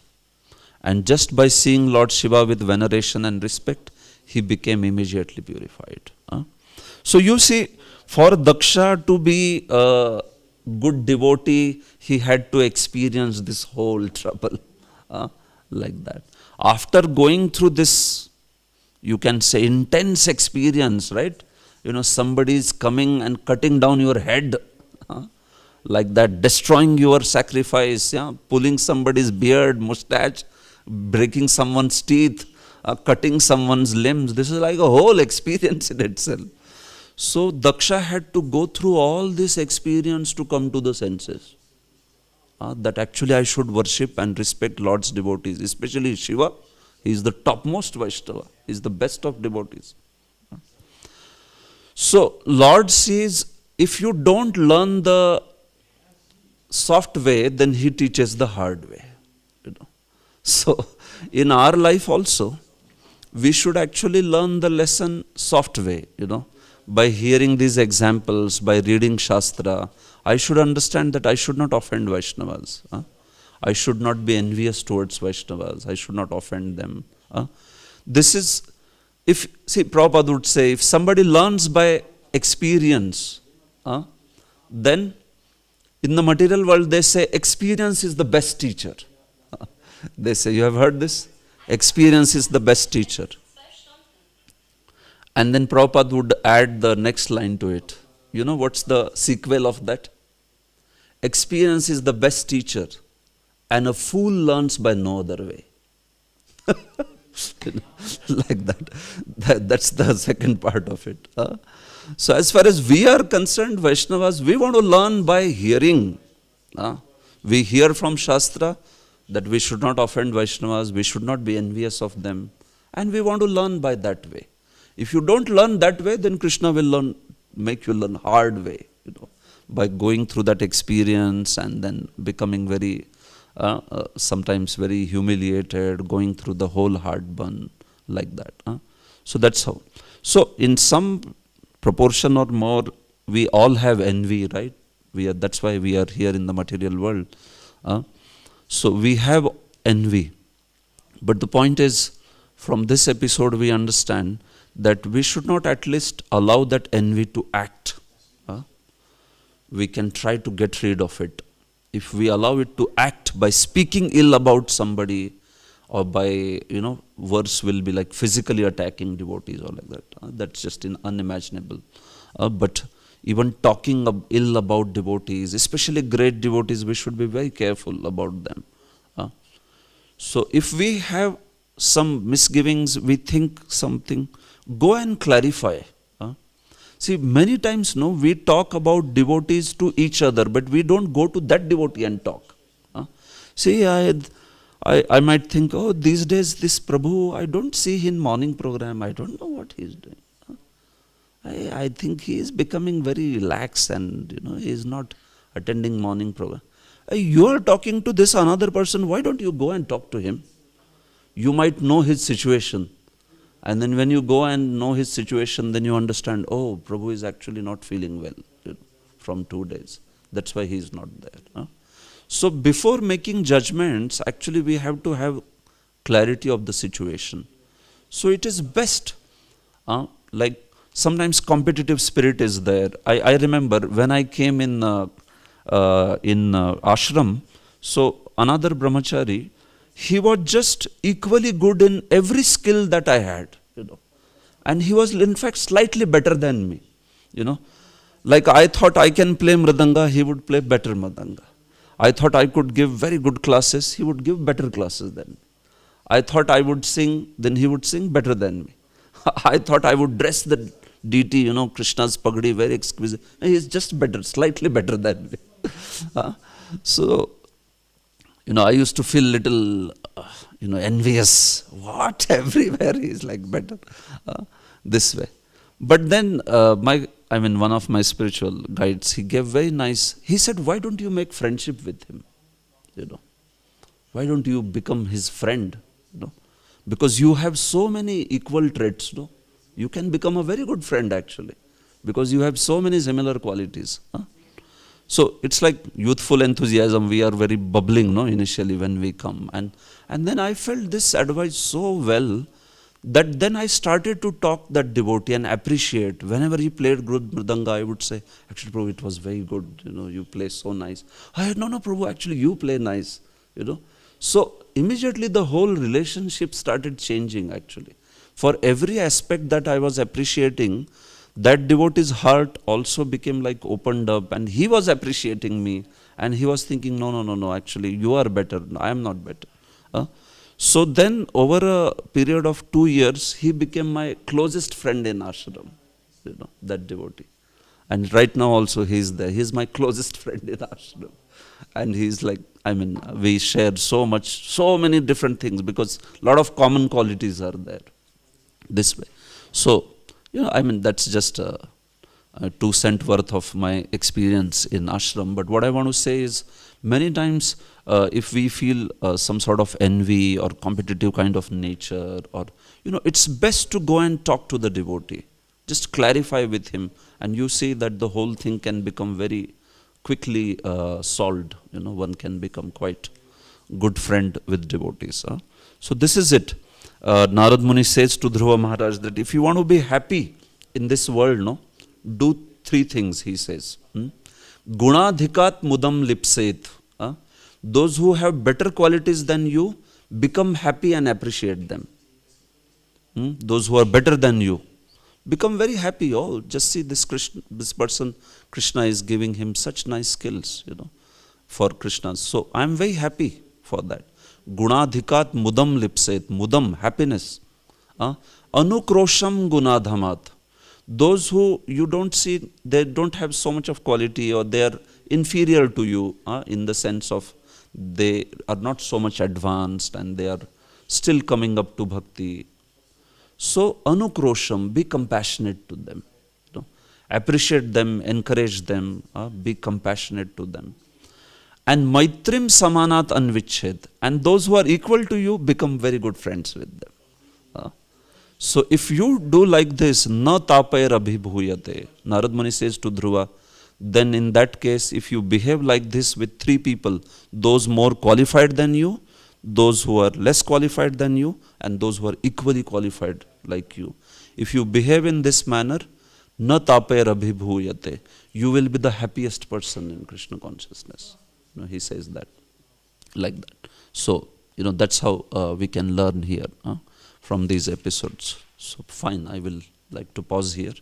And just by seeing Lord Shiva with veneration and respect, he became immediately purified. So you see, for Daksha to be a good devotee, he had to experience this whole trouble like that. After going through this, you can say, intense experience, right? Somebody is coming and cutting down your head, like that, destroying your sacrifice, pulling somebody's beard, mustache, breaking someone's teeth, cutting someone's limbs. This is like a whole experience in itself. So Daksha had to go through all this experience to come to the senses. That actually I should worship and respect Lord's devotees, especially Shiva. He is the topmost Vaishnava. He is the best of devotees. So Lord says, if you don't learn the soft way, then he teaches the hard way. So in our life also, we should actually learn the lesson soft way, by hearing these examples, by reading Shastra. I should understand that I should not offend Vaishnavas. I should not be envious towards Vaishnavas. I should not offend them. This is, Prabhupada would say, if somebody learns by experience, then in the material world they say experience is the best teacher. They say, you have heard this? Experience is the best teacher. And then Prabhupada would add the next line to it. You know what's the sequel of that? Experience is the best teacher, and a fool learns by no other way. Like that. That's the second part of it. So as far as we are concerned, Vaishnavas, we want to learn by hearing. We hear from Shastra that we should not offend Vaishnavas, we should not be envious of them, and we want to learn by that way. If you don't learn that way, then Krishna will make you learn hard way, by going through that experience and then becoming very, sometimes very humiliated, going through the whole heartburn like that. So that's how. So in some proportion or more, we all have envy, right? That's why we are here in the material world. So we have envy. But the point is, from this episode we understand that we should not at least allow that envy to act. We can try to get rid of it. If we allow it to act by speaking ill about somebody, or by, words will be like physically attacking devotees or like that. That's just unimaginable. But even talking ill about devotees, especially great devotees, we should be very careful about them. So if we have some misgivings, we think something, go and clarify. See, many times, we talk about devotees to each other, but we don't go to that devotee and talk. See, I might think, oh, these days this Prabhu, I don't see him in morning program. I don't know what he is doing. I think he is becoming very lax and, he is not attending morning program. You are talking to this another person, why don't you go and talk to him? You might know his situation. And then when you go and know his situation, then you understand, oh, Prabhu is actually not feeling well from 2 days. That's why he is not there. So before making judgments, actually we have to have clarity of the situation. So it is best, like sometimes competitive spirit is there. I remember when I came in ashram, so another brahmachari, he was just equally good in every skill that I had, and he was in fact slightly better than me, Like I thought I can play mridanga, he would play better mridanga. I thought I could give very good classes, he would give better classes than me. I thought I would sing, then he would sing better than me. I thought I would dress the deity, Krishna's pagadi, very exquisite. He is just better, slightly better than me. So, I used to feel little, envious. What? Everywhere he is like better. This way. But then one of my spiritual guides, he gave very nice, he said, why don't you make friendship with him? Why don't you become his friend? Because you have so many equal traits. You can become a very good friend actually, because you have so many similar qualities. So it's like youthful enthusiasm. We are very bubbling, initially when we come. And then I felt this advice so well that then I started to talk that devotee and appreciate. Whenever he played good mridanga, I would say, actually, Prabhu, it was very good. You play so nice. No, Prabhu, actually, you play nice. So immediately the whole relationship started changing actually. For every aspect that I was appreciating, that devotee's heart also became like opened up, and he was appreciating me, and he was thinking, no, actually, you are better. I am not better. So then over a period of 2 years, he became my closest friend in ashram, that devotee. And right now also he is there. He is my closest friend in ashram. And he is like, we share so much, so many different things, because a lot of common qualities are there this way. So, that's just a 2-cent worth of my experience in ashram. But what I want to say is, many times if we feel some sort of envy or competitive kind of nature, or, it's best to go and talk to the devotee. Just clarify with him, and you see that the whole thing can become very quickly solved. One can become quite good friend with devotees. So this is it. Narad Muni says to Dhruva Maharaj that if you want to be happy in this world, do 3 things, he says. Gunadhikat mudam lipset. Those who have better qualities than you, become happy and appreciate them. Those who are better than you, become very happy. Oh, just see this person, Krishna is giving him such nice skills, for Krishna. So I am very happy for that. Gunadhikat mudam lipset. Mudam, happiness. Anukrosham gunadhamat. Those who you don't see, they don't have so much of quality, or they are inferior to you, in the sense of they are not so much advanced and they are still coming up to bhakti. So anukrosham, be compassionate to them. Appreciate them, encourage them, be compassionate to them. And maitrim samanat anviched. And those who are equal to you, become very good friends with them. So if you do like this, na tapair abhibhuyate, Narad Muni says to Dhruva, then in that case, if you behave like this with 3 people, those more qualified than you, those who are less qualified than you and those who are equally qualified like you. If you behave in this manner, na taper abhibhuyate, you will be the happiest person in Krishna consciousness. He says that, like that. So, that's how we can learn here from these episodes. So, fine, I will like to pause here.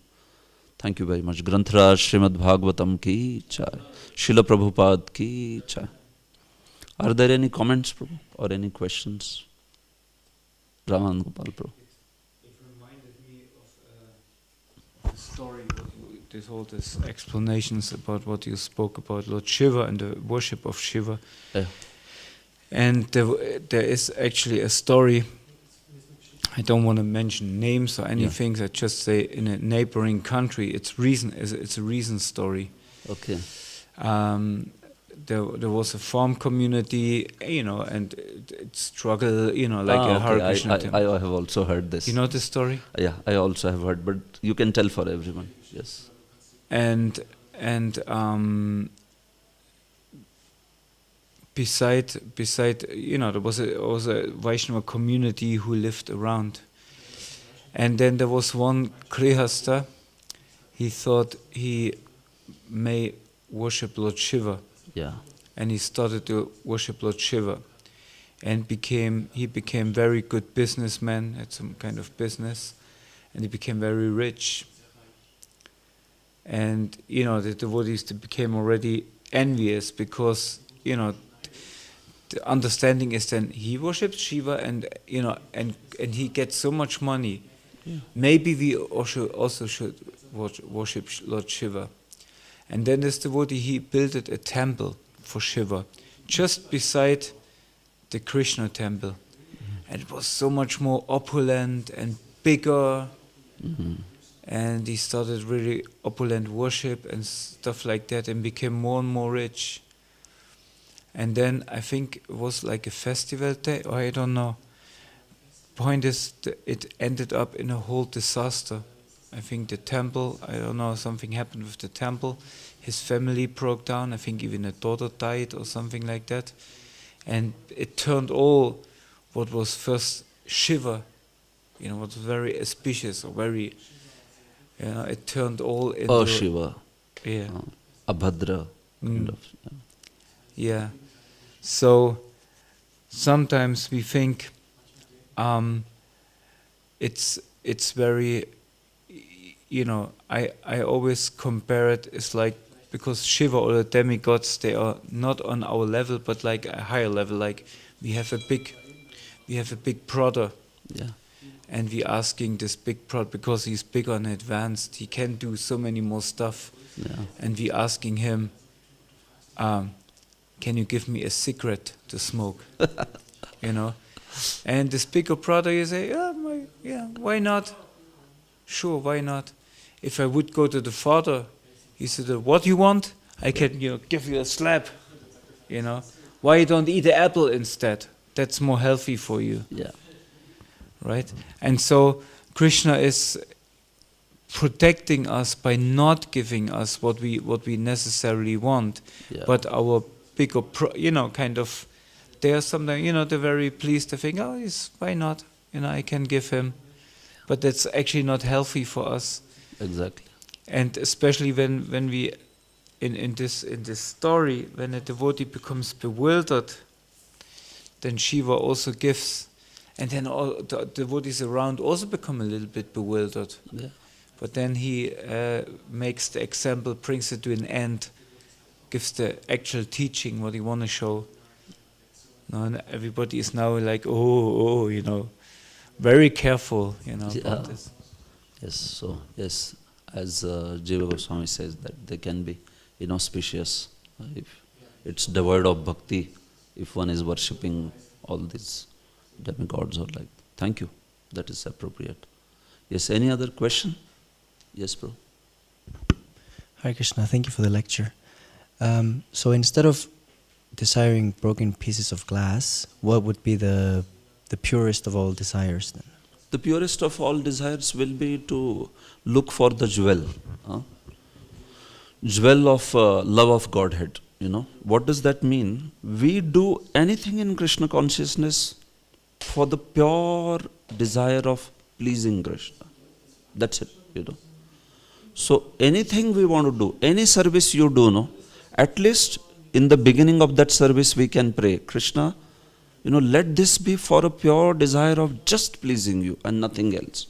Thank you very much. Granthra Śrīmad-Bhāgavatam ki chai. Srila Prabhupada ki chai. Are there any comments, Prabhu, or any questions? Raman Gopal, Prabhu. It reminded me of a story, these explanations about what you spoke about Lord Shiva and the worship of Shiva. Yeah. And there is actually a story. I don't want to mention names or anything. I just say in a neighboring country, it's a recent story. Okay. There was a farm community, and it struggled, like a Hare Krishna temple. I have also heard this. You know this story? Yeah, I also have heard, but you can tell for everyone. Yes. And beside there was a Vaishnava community who lived around, and then there was one Grihastha. He thought he may worship Lord Shiva. Yeah. And he started to worship Lord Shiva, and he became very good businessman, had some kind of business, and he became very rich. And the devotees became already envious because the understanding is then he worships Shiva and he gets so much money. Yeah. Maybe we also should worship Lord Shiva. And then this devotee, he built a temple for Shiva, just beside the Krishna temple. Mm-hmm. And it was so much more opulent and bigger. Mm-hmm. And he started really opulent worship and stuff like that and became more and more rich. And then I think it was like a festival day, or I don't know. Point is, it ended up in a whole disaster. I think the temple, I don't know, something happened with the temple. His family broke down. I think even a daughter died or something like that. And it turned all what was first Shiva, what was very auspicious or very, it turned all into... Shiva. Yeah. Abhadra, kind of. Yeah. So, sometimes we think it's very... I always compare it, it's like, because Shiva or the demigods, they are not on our level, but like a higher level. Like we have a big brother, and we asking this big brother, because he's bigger and advanced, he can do so many more stuff, and we asking him, can you give me a cigarette to smoke? And this bigger brother, you say, why not? Sure, why not? If I would go to the father, he said, what you want? I can give you a slap. Why you don't eat the apple instead? That's more healthy for you. Yeah. Right? And so Krishna is protecting us by not giving us what we necessarily want. Yeah. But our bigger, kind of, they are sometimes, they're very pleased to think, why not? I can give him. But that's actually not healthy for us. Exactly. And especially when we, in this story, when a devotee becomes bewildered, then Shiva also gives, and then all the devotees around also become a little bit bewildered. Yeah. But then he makes the example, brings it to an end, gives the actual teaching, what he want to show. And everybody is now like, very careful, about this. Yes, so, yes, as Jiva Goswami says, that they can be inauspicious if it's devoid of bhakti, if one is worshipping all these demigods or like. Thank you, that is appropriate. Yes, any other question? Yes, bro. Hare Krishna, thank you for the lecture. So instead of desiring broken pieces of glass, what would be the purest of all desires then? The purest of all desires will be to look for the jewel. Jewel of love of Godhead. What does that mean? We do anything in Krishna consciousness for the pure desire of pleasing Krishna. That's it. So anything we want to do, any service you do, at least in the beginning of that service we can pray, Krishna, let this be for a pure desire of just pleasing you and nothing else.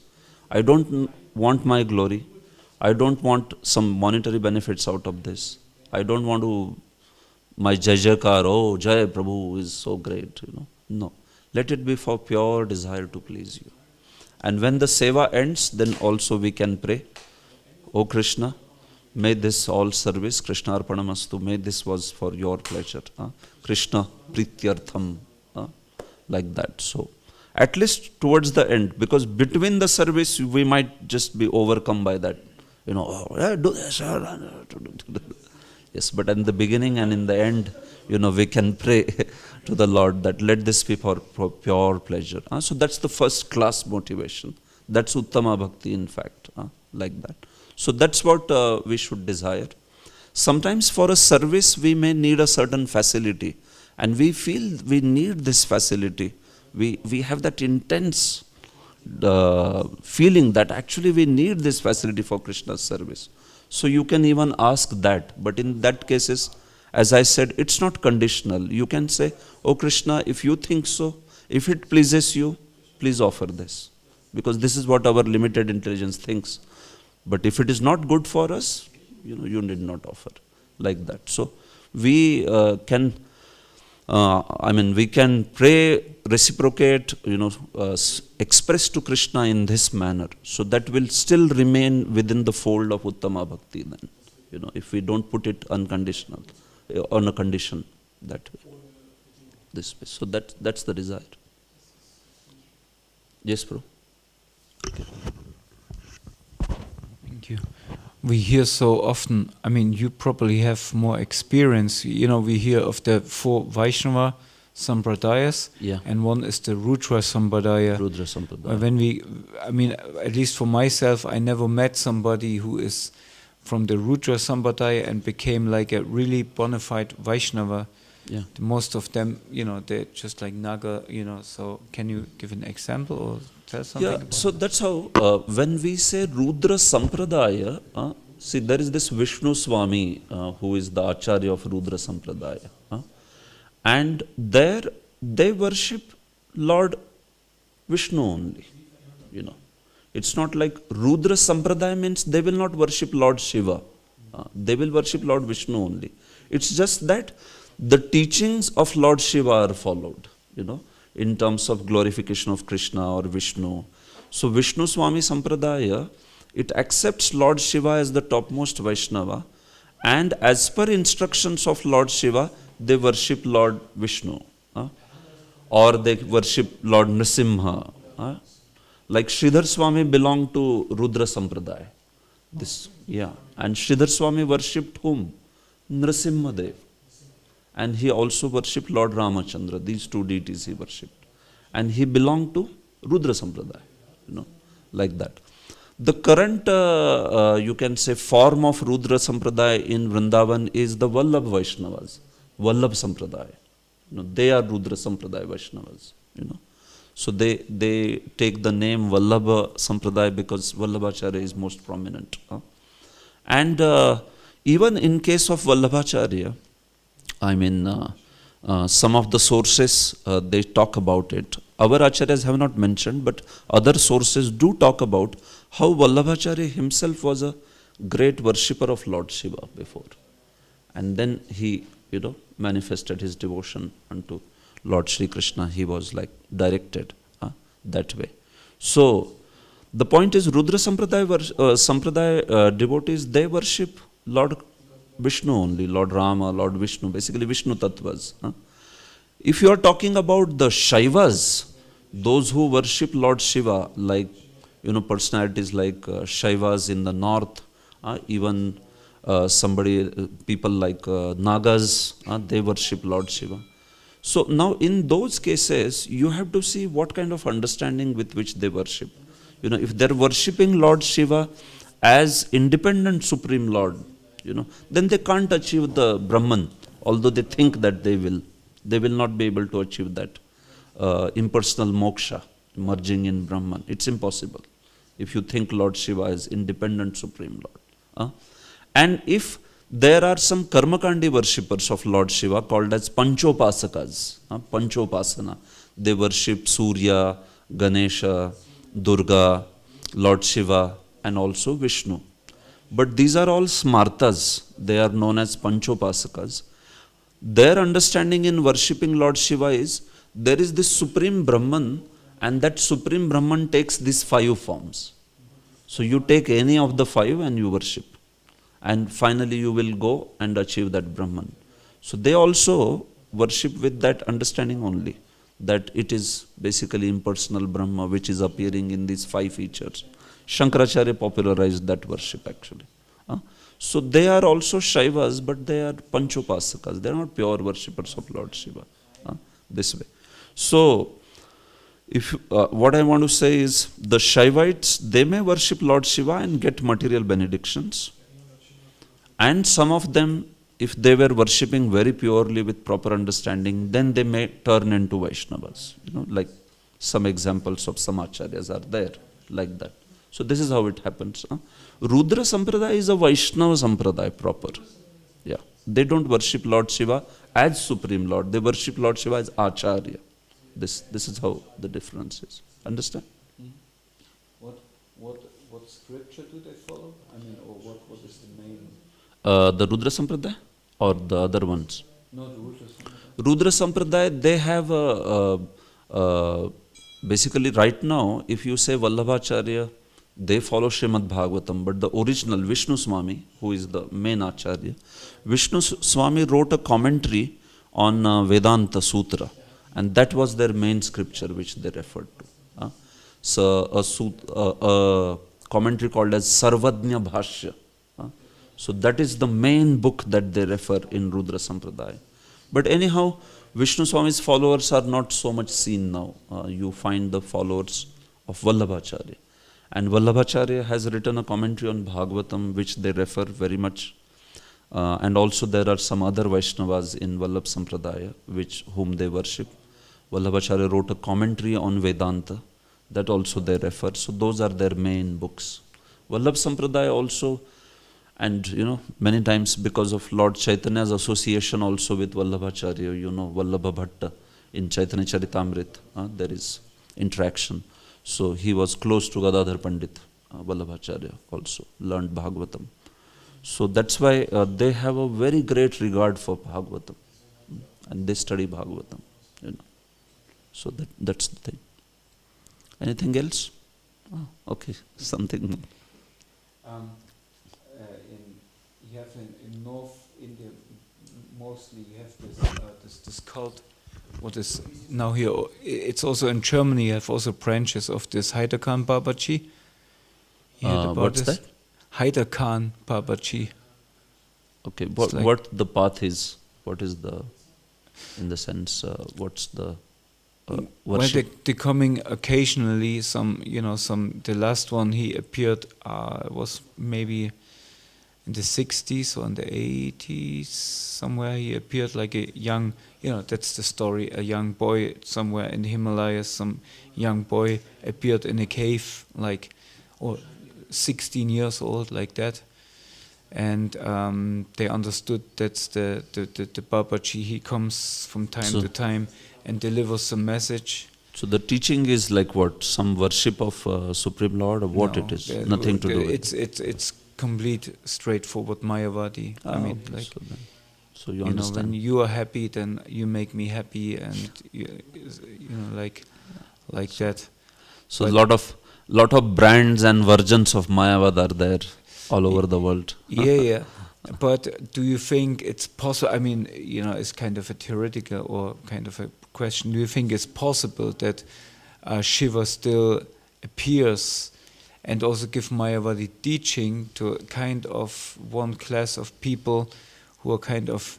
I don't want my glory. I don't want some monetary benefits out of this. I don't want to, my Jai Jaikar, oh Jai Prabhu is so great, No. Let it be for pure desire to please you. And when the seva ends, then also we can pray, O Krishna, may this all service, Krishna Arpanamastu, may this was for your pleasure. Krishna Prityartham, like that. So, at least towards the end, because between the service we might just be overcome by that. Do this. Yes, but in the beginning and in the end, we can pray to the Lord that let this be for pure pleasure. So that's the first class motivation. That's Uttama Bhakti, in fact, like that. So that's what we should desire. Sometimes for a service we may need a certain facility, and we feel we need this facility. We have that intense feeling that actually we need this facility for Krishna's service. So you can even ask that, but in that cases, as I said, it's not conditional. You can say, oh Krishna, if you think so, if it pleases you, please offer this. Because this is what our limited intelligence thinks. But if it is not good for us, you need not offer, like that. So we can pray, reciprocate, express to Krishna in this manner. So that will still remain within the fold of Uttama Bhakti then, if we don't put it unconditional, on a condition that way, this way. So that's the desire. Yes, Prabhu. Thank you. We hear so often, you probably have more experience. We hear of the 4 Vaishnava Sampradayas, and one is the Rudra Sampradaya. Rudra Sampradaya. When at least for myself, I never met somebody who is from the Rudra Sampradaya and became like a really bona fide Vaishnava. Yeah. Most of them, they're just like Naga, so can you give an example or tell something about so that's how, when we say Rudra Sampradaya, see there is this Vishnu Swami who is the Acharya of Rudra Sampradaya. And there they worship Lord Vishnu only, It's not like Rudra Sampradaya means they will not worship Lord Shiva. They will worship Lord Vishnu only. It's just that the teachings of Lord Shiva are followed, in terms of glorification of Krishna or Vishnu. So Vishnu Swami Sampradaya, it accepts Lord Shiva as the topmost Vaishnava, and as per instructions of Lord Shiva, they worship Lord Vishnu, or they worship Lord Nrsimha. Like Sridhar Swami belonged to Rudra Sampradaya. And Sridhar Swami worshipped whom? Nrsimha Dev. And he also worshipped Lord Ramachandra. These 2 deities he worshipped. And he belonged to Rudra Sampradaya, like that. The current, you can say, form of Rudra Sampradaya in Vrindavan is the Vallabh Vaishnavas, Vallabh Sampradaya. They are Rudra Sampradaya Vaishnavas, So they take the name Vallabha Sampradaya because Vallabhacharya is most prominent. And even in case of Vallabhacharya, some of the sources, they talk about it. Our acharyas have not mentioned, but other sources do talk about how Vallabhacharya himself was a great worshipper of Lord Shiva before. And then he, manifested his devotion unto Lord Shri Krishna. He was like directed that way. So, the point is Rudra Sampradaya devotees, they worship Lord Vishnu only, Lord Rama, Lord Vishnu, basically Vishnu Tattvas. If you are talking about the Shaivas, those who worship Lord Shiva, like, personalities like Shaivas in the north, even people like Nagas, they worship Lord Shiva. So now in those cases, you have to see what kind of understanding with which they worship. If they're worshipping Lord Shiva as independent Supreme Lord, then they can't achieve the Brahman, Although they think that they will not be able to achieve that impersonal moksha, merging in Brahman. It's impossible if you think Lord Shiva is independent Supreme Lord. And if there are some Karmakandi worshippers of Lord Shiva called as Panchopasakas, Panchopasana, they worship Surya, Ganesha, Durga, Lord Shiva, and also Vishnu. But these are all smartas, they are known as Panchopasakas. Their understanding in worshipping Lord Shiva is, there is this Supreme Brahman, and that Supreme Brahman takes these 5 forms. So you take any of the 5 and you worship. And finally you will go and achieve that Brahman. So they also worship with that understanding only, that it is basically impersonal Brahma which is appearing in these 5 features. Shankaracharya popularized that worship actually. So they are also Shaivas, but they are Panchopasakas. They are not pure worshippers of Lord Shiva. This way. So, if what I want to say is, the Shaivites, they may worship Lord Shiva and get material benedictions. And some of them, if they were worshipping very purely with proper understanding, then they may turn into Vaishnavas. Like some examples of some acharyas are there, like that. So this is how it happens. Rudra Sampradaya is a Vaishnava Sampradaya proper. Yeah. They don't worship Lord Shiva as Supreme Lord. They worship Lord Shiva as Acharya. This is how the difference is. Understand? What scripture do they follow? I mean, or what is the main? The Rudra Sampradaya or the other ones? No, the Rudra Sampradaya. Rudra Sampradaya, they have basically right now, if you say Vallabhacharya, they follow Śrīmad-Bhāgavatam, but the original Vishnu Swami, who is the main Acharya, Vishnu Swami wrote a commentary on Vedanta Sutra, and that was their main scripture which they referred to. So a commentary called as Sarvajna Bhashya. So that is the main book that they refer in Rudra Sampradaya. But anyhow, Vishnu Swami's followers are not so much seen now. You find the followers of Vallabhacharya. And Vallabhacharya has written a commentary on Bhagavatam which they refer very much. And also there are some other Vaishnavas in Vallabh Sampradaya whom they worship. Vallabhacharya wrote a commentary on Vedanta, that also they refer. So those are their main books. Vallabh Sampradaya also, and many times because of Lord Chaitanya's association also with Vallabhacharya, Vallabha Bhatta in Chaitanya Charitamrita, there is interaction. So he was close to Gadadhar Pandit, Vallabhacharya also, learned Bhagavatam. So that's why they have a very great regard for Bhagavatam, and they study Bhagavatam. So that's the thing. Anything else? Okay, something. You have in North India, mostly you have this cult. What is now here? It's also in Germany. You have also branches of this Haider Khan Babaji. You heard about What's this? that? Haider Khan Babaji. Okay, what the path is? What is the, in the sense, what's the worship? Well, they're coming occasionally. The last one he appeared was maybe in the 60s or in the 80s, somewhere. He appeared like a young, that's the story, a young boy somewhere in the Himalayas. Some young boy appeared in a cave, 16 years old, like that. And they understood that's the Babaji. He comes from time to time and delivers some message. So the teaching is like what? Some worship of Supreme Lord, or what it is? Nothing to do with it. It's complete, straightforward Mayavadi. So you understand. When you are happy, then you make me happy, and like that. So but lot of brands and versions of Mayavad are there all over the world. Yeah. But do you think it's possible? I mean, it's kind of a theoretical or kind of a question. Do you think it's possible that Shiva still appears and also give Mayavadi teaching to kind of one class of people who are kind of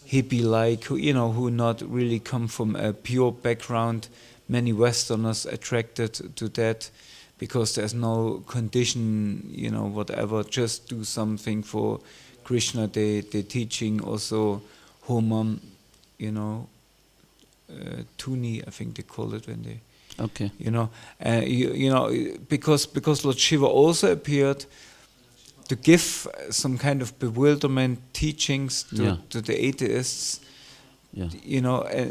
hippie-like, who not really come from a pure background? Many Westerners attracted to that because there's no condition, whatever, just do something for Krishna. They're teaching also homam, tuni, I think they call it when they, Okay. because Lord Shiva also appeared to give some kind of bewilderment teachings to the atheists. Yeah.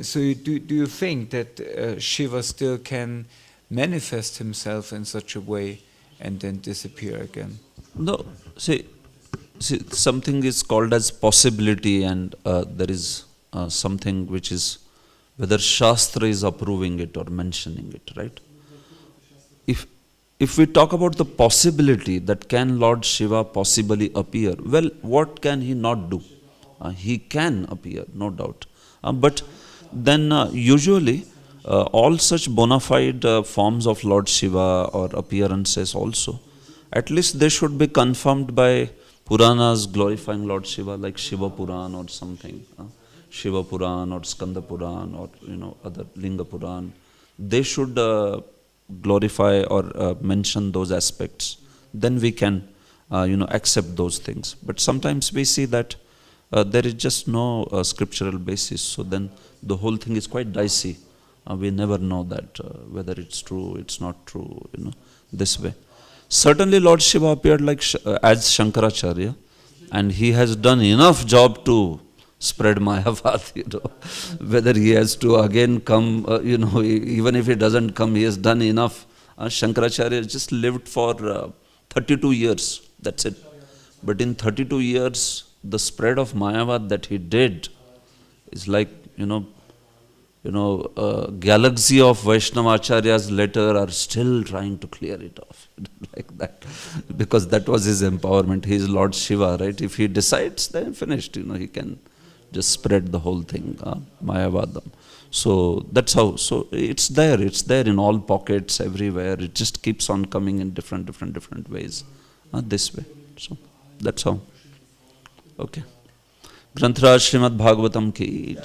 So do you think that Shiva still can manifest himself in such a way and then disappear again? No, see, something is called as possibility, and there is something which is whether Shastra is approving it or mentioning it, right? If we talk about the possibility that can Lord Shiva possibly appear, well, what can he not do? He can appear, no doubt. But then usually all such bona fide forms of Lord Shiva or appearances also, at least they should be confirmed by Puranas glorifying Lord Shiva, like Shiva Puran or something. Shiva Puran or Skanda Puran or other Linga Puran. They should glorify or mention those aspects. Then we can accept those things. But sometimes we see that there is just no scriptural basis. So then the whole thing is quite dicey. We never know that whether it's true, it's not true, this way. Certainly Lord Shiva appeared as Shankaracharya, and he has done enough job to spread Mayavad, whether he has to again come, even if he doesn't come, he has done enough. Shankaracharya just lived for 32 years, that's it. But in 32 years, the spread of Mayavad that he did is like, galaxy of Vaishnavacharyas later are still trying to clear it off, like that. Because that was his empowerment. He is Lord Shiva, right? If he decides, then finished, he can just spread the whole thing, Mayavadam. So that's how, so it's there in all pockets, everywhere. It just keeps on coming in different ways, this way. So that's how. Okay. Granthra Śrīmad-Bhāgavatam ki